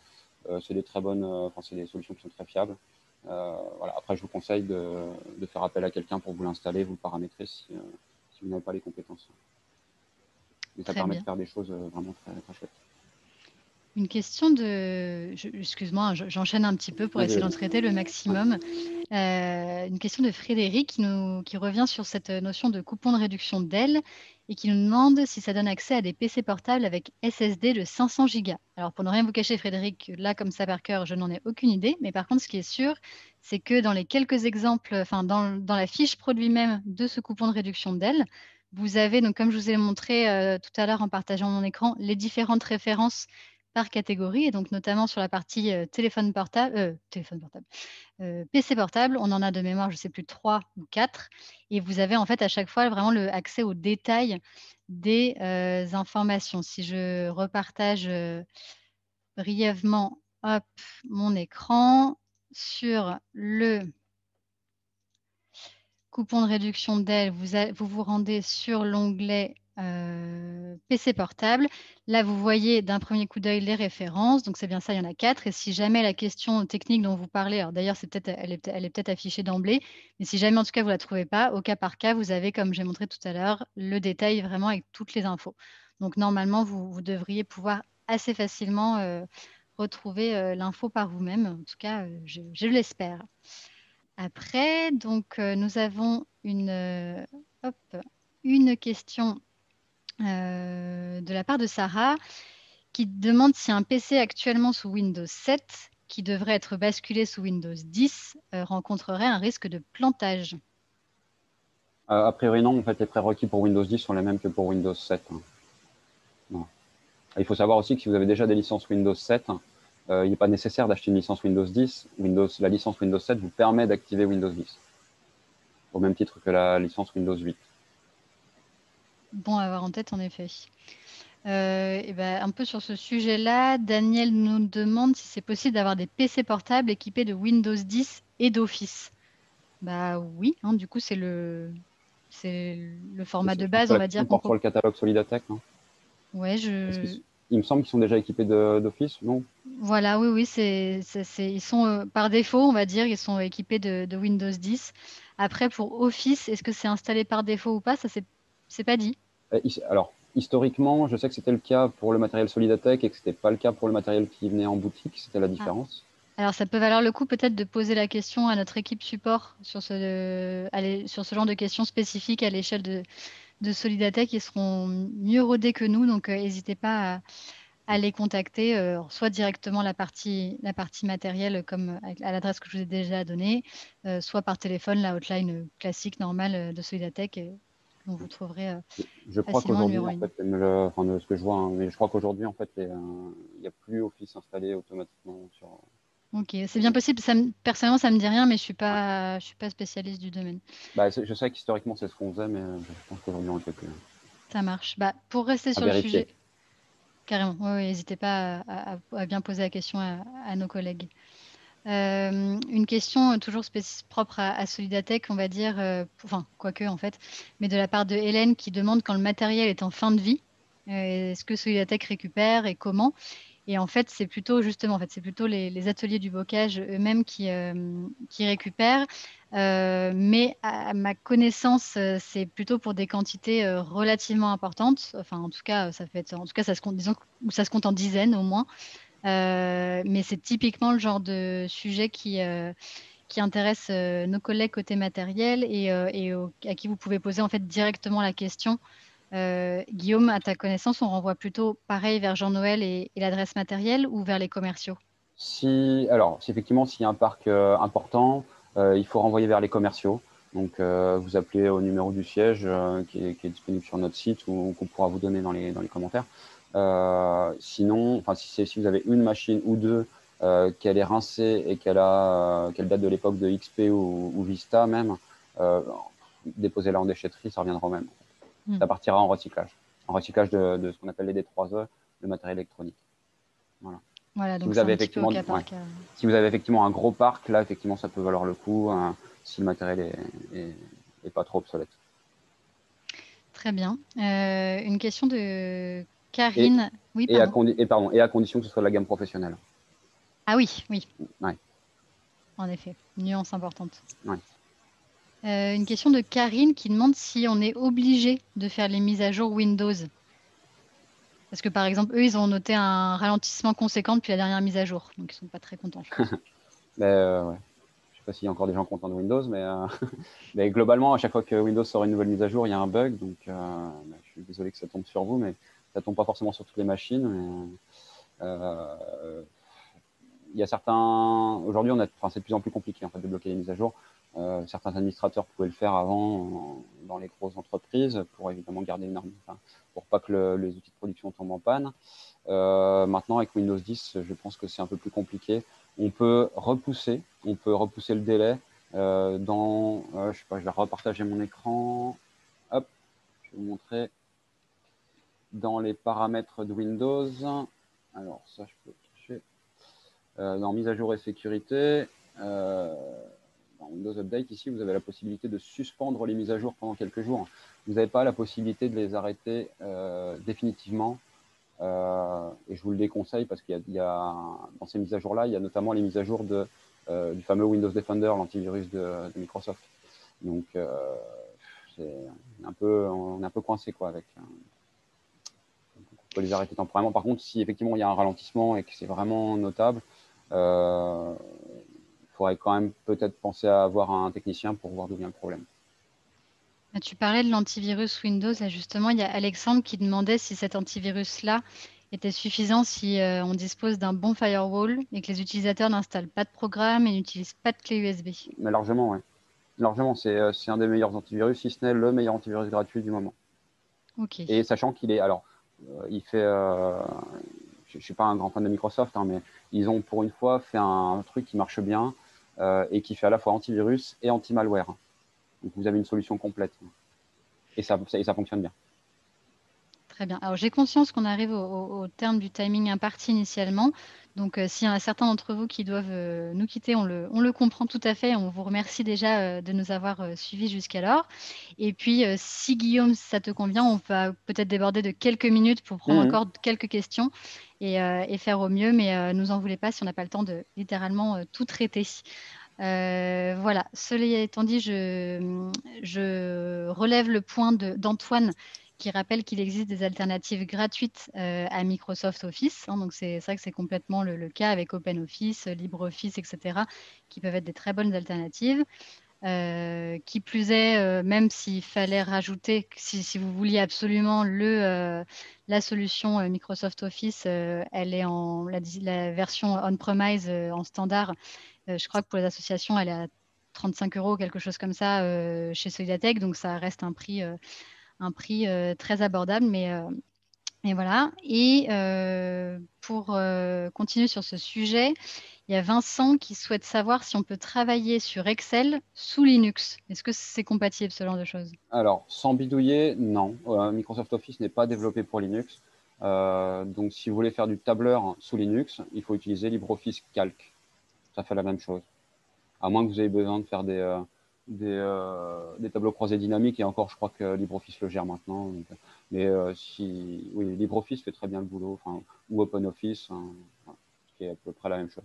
C'est des très bonnes, c'est des solutions qui sont très fiables. Voilà. Après, je vous conseille de faire appel à quelqu'un pour vous l'installer, vous le paramétrer si vous n'avez pas les compétences. Mais ça permet de faire des choses vraiment très, très chouettes. Une question de... Excuse-moi, j'enchaîne un petit peu pour essayer d'en traiter le maximum. Une question de Frédéric qui revient sur cette notion de coupon de réduction d'ailes et qui nous demande si ça donne accès à des PC portables avec SSD de 500 Go. Alors pour ne rien vous cacher Frédéric, là comme ça par cœur, je n'en ai aucune idée, mais par contre ce qui est sûr, c'est que dans les quelques exemples, enfin dans la fiche produit même de ce coupon de réduction d'ailes, vous avez, donc comme je vous ai montré tout à l'heure en partageant mon écran, les différentes références par catégorie, et donc notamment sur la partie PC portable, on en a de mémoire, je ne sais plus, 3 ou 4, et vous avez en fait à chaque fois vraiment accès aux détails des informations. Si je repartage brièvement mon écran sur le coupon de réduction d'ailes, vous vous rendez sur l'onglet PC portable. Là, vous voyez d'un premier coup d'œil les références. Donc, c'est bien ça, il y en a 4. Et si jamais la question technique dont vous parlez, alors d'ailleurs, elle est peut-être affichée d'emblée, mais si jamais en tout cas vous ne la trouvez pas, au cas par cas, vous avez, comme j'ai montré tout à l'heure, le détail vraiment avec toutes les infos. Donc, normalement, vous devriez pouvoir assez facilement retrouver l'info par vous-même. En tout cas, je l'espère. Après, donc, nous avons hop, une question de la part de Sarah qui demande si un PC actuellement sous Windows 7 qui devrait être basculé sous Windows 10 rencontrerait un risque de plantage. A priori, non. En fait, les prérequis pour Windows 10 sont les mêmes que pour Windows 7. Non. Il faut savoir aussi que si vous avez déjà des licences Windows 7, il n'est pas nécessaire d'acheter une licence Windows 10. La licence Windows 7 vous permet d'activer Windows 10, au même titre que la licence Windows 8. Bon à avoir en tête, en effet. Et ben, un peu sur ce sujet-là, Daniel nous demande si c'est possible d'avoir des PC portables équipés de Windows 10 et d'Office. Bah oui, hein, du coup, c'est le format de Je pense base, que on la va question dire qu'on porte peut. sur le catalogue Solidatech. Non, Ouais, il me semble qu'ils sont déjà équipés d'Office, non? voilà, oui, oui, ils sont par défaut, on va dire, ils sont équipés de Windows 10. Après, pour Office, est-ce que c'est installé par défaut ou pas? Ça, c'est pas dit. Alors, historiquement, je sais que c'était le cas pour le matériel Solidatech et que ce n'était pas le cas pour le matériel qui venait en boutique. C'était la Ah. différence. Alors, ça peut valoir le coup peut-être de poser la question à notre équipe support sur sur ce genre de questions spécifiques à l'échelle de Solidatech. Ils seront mieux rodés que nous, donc n'hésitez pas à les contacter, soit directement la partie matérielle comme à l'adresse que je vous ai déjà donnée, soit par téléphone, la hotline classique normale de Solidatech, dont vous trouverez Je crois facilement un qu'aujourd'hui, numéro en en ligne. fait, enfin, de ce que je vois, hein, mais je crois qu'aujourd'hui, en fait, il n'y a plus Office installé automatiquement sur. Ok, c'est bien possible. Personnellement, ça me dit rien, mais je suis pas spécialiste du domaine. Bah, je sais qu'historiquement, c'est ce qu'on faisait, mais je pense qu'aujourd'hui, on ne le fait plus. Ça marche. Bah, pour rester À sur le vérifier. sujet, carrément, oui, n'hésitez pas à bien poser la question à nos collègues. Une question toujours propre à Solidatech, on va dire, enfin, quoique en fait, mais de la part de Hélène qui demande quand le matériel est en fin de vie, est-ce que Solidatech récupère et comment? Et en fait, c'est plutôt justement, en fait, c'est plutôt les ateliers du bocage eux-mêmes qui récupèrent. Mais à ma connaissance, c'est plutôt pour des quantités relativement importantes. Enfin, en tout cas, ça se compte, disons, ça se compte en dizaines au moins. Mais c'est typiquement le genre de sujet qui intéresse nos collègues côté matériel à qui vous pouvez poser en fait directement la question. Guillaume, à ta connaissance, on renvoie plutôt pareil vers Jean-Noël et l'adresse matérielle ou vers les commerciaux? Alors, si effectivement, s'il y a un parc important, il faut renvoyer vers les commerciaux. Donc, vous appelez au numéro du siège qui est disponible sur notre site ou qu'on pourra vous donner dans les commentaires. Sinon, enfin, si vous avez une machine ou deux, qu'elle est rincée et qu'elle date de l'époque de XP ou Vista même, déposez-la en déchetterie, ça reviendra au même. Ça partira en recyclage de ce qu'on appelle les D3E, le matériel électronique. Voilà. Voilà, Si donc vous c'est avez un petit peu au effectivement, cas par cas. si vous avez effectivement un gros parc, là, effectivement, ça peut valoir le coup si le matériel est pas trop obsolète. Très bien. Une question de Et, Karine. Oui, et, à pardon. et à condition que ce soit de la gamme professionnelle. Ah oui, oui, Ouais, en effet. Nuance importante. ouais. Une question de Karine qui demande si on est obligé de faire les mises à jour Windows. Parce que par exemple, eux, ils ont noté un ralentissement conséquent depuis la dernière mise à jour. Donc ils sont pas très contents, je pense. Mais, ouais. Je sais pas s'il y a encore des gens contents de Windows, mais globalement, à chaque fois que Windows sort une nouvelle mise à jour, il y a un bug. Donc, je suis désolé que ça tombe sur vous, mais ça tombe pas forcément sur toutes les machines. Il y a certains. Aujourd'hui, c'est de plus en plus compliqué en fait, de bloquer les mises à jour. Certains administrateurs pouvaient le faire avant dans les grosses entreprises pour évidemment garder une arme, pour pas que les outils de production tombent en panne. Maintenant, avec Windows 10, je pense que c'est un peu plus compliqué. On peut repousser le délai je sais pas, je vais repartager mon écran. Hop, je vais vous montrer dans les paramètres de Windows. Alors ça, je peux toucher. Dans mise à jour et sécurité. Windows Update, ici, vous avez la possibilité de suspendre les mises à jour pendant quelques jours. Vous n'avez pas la possibilité de les arrêter définitivement. Et je vous le déconseille parce qu'il y a dans ces mises à jour-là, il y a notamment les mises à jour du fameux Windows Defender, l'antivirus de Microsoft. Donc, on est un peu coincé quoi, avec. On peut les arrêter temporairement. Par contre, si effectivement il y a un ralentissement et que c'est vraiment notable, il faudrait quand même peut-être penser à avoir un technicien pour voir d'où vient le problème. Tu parlais de l'antivirus Windows. Là, justement, il y a Alexandre qui demandait si cet antivirus-là était suffisant si on dispose d'un bon firewall et que les utilisateurs n'installent pas de programme et n'utilisent pas de clé USB. Mais largement, oui. Largement, c'est un des meilleurs antivirus, si ce n'est le meilleur antivirus gratuit du moment. Ok. Et sachant qu'il est, alors, il fait, je ne suis pas un grand fan de Microsoft, hein, mais ils ont pour une fois fait un truc qui marche bien et qui fait à la fois antivirus et anti-malware. Donc vous avez une solution complète et ça fonctionne bien. Très bien. Alors, j'ai conscience qu'on arrive au terme du timing imparti initialement. Donc, s'il y en a certains d'entre vous qui doivent nous quitter, on le comprend tout à fait. On vous remercie déjà de nous avoir suivis jusqu'alors. Et puis, si Guillaume, ça te convient, on va peut-être déborder de quelques minutes pour prendre encore quelques questions et faire au mieux. Mais nous en voulez pas si on n'a pas le temps de littéralement tout traiter. Voilà, cela étant dit, je relève le point d'Antoine qui rappelle qu'il existe des alternatives gratuites à Microsoft Office. Hein, donc, c'est vrai que c'est complètement le cas avec OpenOffice, LibreOffice, etc., qui peuvent être des très bonnes alternatives. Qui plus est, même s'il fallait rajouter, si vous vouliez absolument la solution Microsoft Office, elle est en la version on-premise en standard. Je crois que pour les associations, elle est à 35 €, quelque chose comme ça, chez Solidatech. Donc, ça reste un prix très abordable. Mais voilà. Et pour continuer sur ce sujet, il y a Vincent qui souhaite savoir si on peut travailler sur Excel sous Linux. Est-ce que c'est compatible, ce genre de choses? Alors, sans bidouiller, non. Microsoft Office n'est pas développé pour Linux. Donc, si vous voulez faire du tableur sous Linux, il faut utiliser LibreOffice Calc. Ça fait la même chose. À moins que vous ayez besoin de faire des tableaux croisés dynamiques. Et encore, je crois que LibreOffice le gère maintenant. Donc, mais oui, LibreOffice fait très bien le boulot. Ou OpenOffice, qui est à peu près la même chose.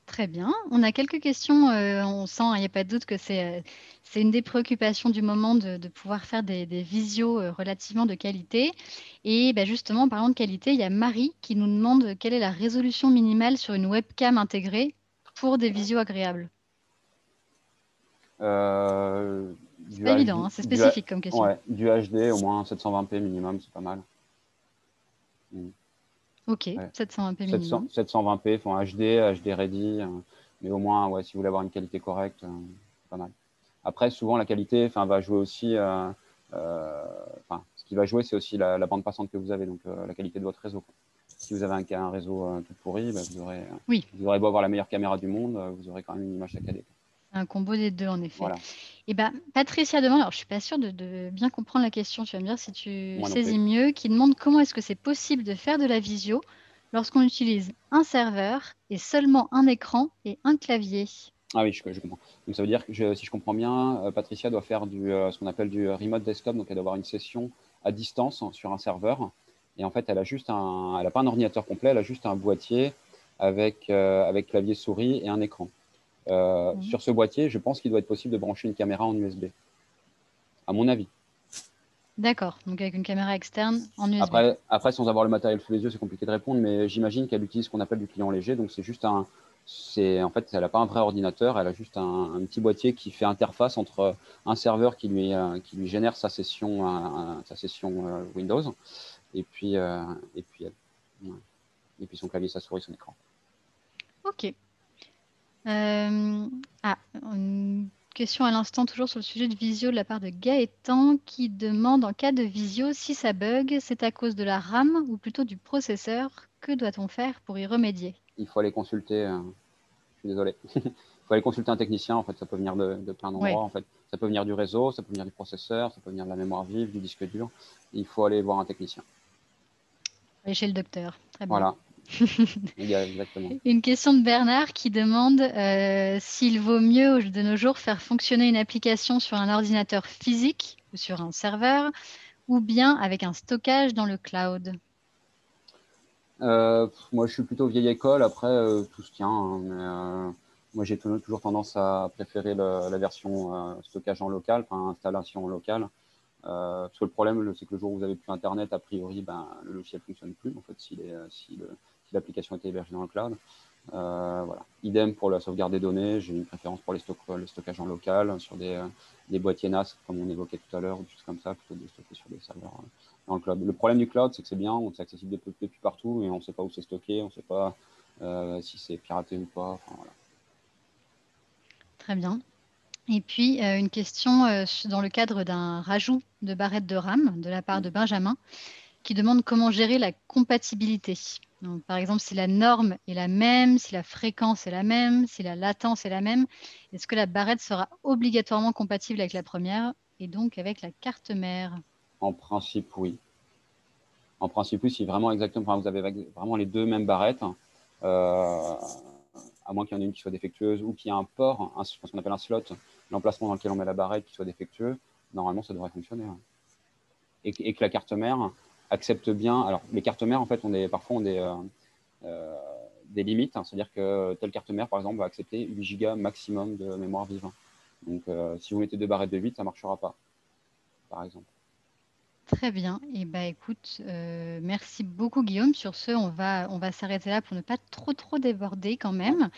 Très bien. On a quelques questions. On sent, il n'y a pas de doute que c'est une des préoccupations du moment de pouvoir faire des visios relativement de qualité. Et justement, en parlant de qualité, il y a Marie qui nous demande quelle est la résolution minimale sur une webcam intégrée pour des visios agréables. C'est pas évident, hein, c'est spécifique comme question. Ouais, du HD, au moins 720p minimum, c'est pas mal. Ok, ouais. 720p minimum. 720p, font HD ready, mais au moins, ouais, si vous voulez avoir une qualité correcte, pas mal. Après, souvent, la qualité va jouer aussi, ce qui va jouer, c'est aussi la bande passante que vous avez, donc la qualité de votre réseau. Si vous avez un réseau tout pourri, vous aurez beau avoir la meilleure caméra du monde, vous aurez quand même une image saccadée. Un combo des deux, en effet. Voilà. Et Patricia demande, alors je ne suis pas sûre de bien comprendre la question, tu vas me dire si tu saisis mieux, qui demande comment est-ce que c'est possible de faire de la visio lorsqu'on utilise un serveur et seulement un écran et un clavier. Ah oui, je comprends. Donc ça veut dire que si je comprends bien, Patricia doit faire ce qu'on appelle du remote desktop, donc elle doit avoir une session à distance sur un serveur. Et en fait, elle n'a pas un ordinateur complet, elle a juste un boîtier avec clavier souris et un écran. Sur ce boîtier, je pense qu'il doit être possible de brancher une caméra en USB, à mon avis. D'accord, donc avec une caméra externe en USB. Après, sans avoir le matériel sous les yeux, c'est compliqué de répondre, mais j'imagine qu'elle utilise ce qu'on appelle du client léger. Donc, en fait, elle n'a pas un vrai ordinateur, elle a juste un petit boîtier qui fait interface entre un serveur qui lui génère sa session Windows et puis son clavier, sa souris, son écran. Ok. Une question à l'instant, toujours sur le sujet de visio de la part de Gaëtan qui demande en cas de visio, si ça bug, c'est à cause de la RAM ou plutôt du processeur. Que doit-on faire pour y remédier? Il faut aller consulter, je suis désolé, il faut aller consulter un technicien. En fait, ça peut venir de plein d'endroits. Ouais. En fait, ça peut venir du réseau, ça peut venir du processeur, ça peut venir de la mémoire vive, du disque dur. Il faut aller voir un technicien. Aller chez le docteur. Très bien. Voilà. Exactement. Une question de Bernard qui demande s'il vaut mieux de nos jours faire fonctionner une application sur un ordinateur physique ou sur un serveur ou bien avec un stockage dans le cloud. Moi, je suis plutôt vieille école. Après, tout se tient, hein, mais moi, j'ai toujours tendance à préférer la version stockage en local, enfin installation en local. Parce que le problème, c'est que le jour où vous avez plus Internet, a priori, ben, le logiciel ne fonctionne plus, en fait, si l'application est hébergée dans le cloud. Voilà. Idem pour la sauvegarde des données. J'ai une préférence pour le stockage en local sur des boîtiers NAS, comme on évoquait tout à l'heure, ou des choses comme ça, plutôt que de stocker sur des serveurs dans le cloud. Le problème du cloud, c'est que c'est bien, c'est accessible depuis partout, et on ne sait pas où c'est stocké, on ne sait pas si c'est piraté ou pas. Enfin, voilà. Très bien. Et puis, une question dans le cadre d'un rajout de barrettes de RAM de la part de Benjamin, qui demande comment gérer la compatibilité. Donc, par exemple, si la norme est la même, si la fréquence est la même, si la latence est la même, est-ce que la barrette sera obligatoirement compatible avec la première et donc avec la carte mère? En principe, oui. En principe, oui, si vraiment exactement, enfin, vous avez vraiment les deux mêmes barrettes, à moins qu'il y en ait une qui soit défectueuse ou qu'il y ait un port, ce qu'on appelle un slot, l'emplacement dans lequel on met la barrette qui soit défectueux, normalement, ça devrait fonctionner. Ouais. Et que la carte mère accepte bien. Alors, les cartes mères, en fait, parfois, on des limites. Hein, c'est-à-dire que telle carte mère, par exemple, va accepter 8 Go maximum de mémoire vive. Donc, si vous mettez deux barrettes de 8, ça ne marchera pas, par exemple. Très bien. Et bah, écoute, merci beaucoup Guillaume. Sur ce, on va s'arrêter là pour ne pas trop déborder quand même.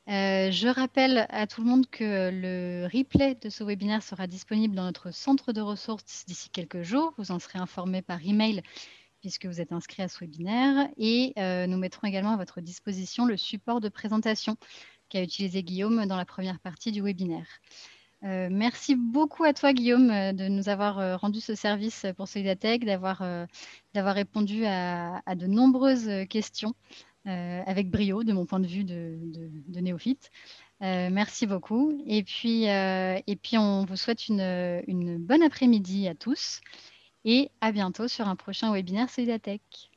Je rappelle à tout le monde que le replay de ce webinaire sera disponible dans notre centre de ressources d'ici quelques jours. Vous en serez informé par email puisque vous êtes inscrit à ce webinaire. Et nous mettrons également à votre disposition le support de présentation qu'a utilisé Guillaume dans la première partie du webinaire. Merci beaucoup à toi, Guillaume, de nous avoir rendu ce service pour Solidatech, d'avoir répondu à de nombreuses questions avec brio, de mon point de vue de néophyte. Merci beaucoup. Et puis, on vous souhaite une bonne après-midi à tous et à bientôt sur un prochain webinaire Solidatech.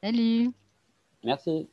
Salut! Merci.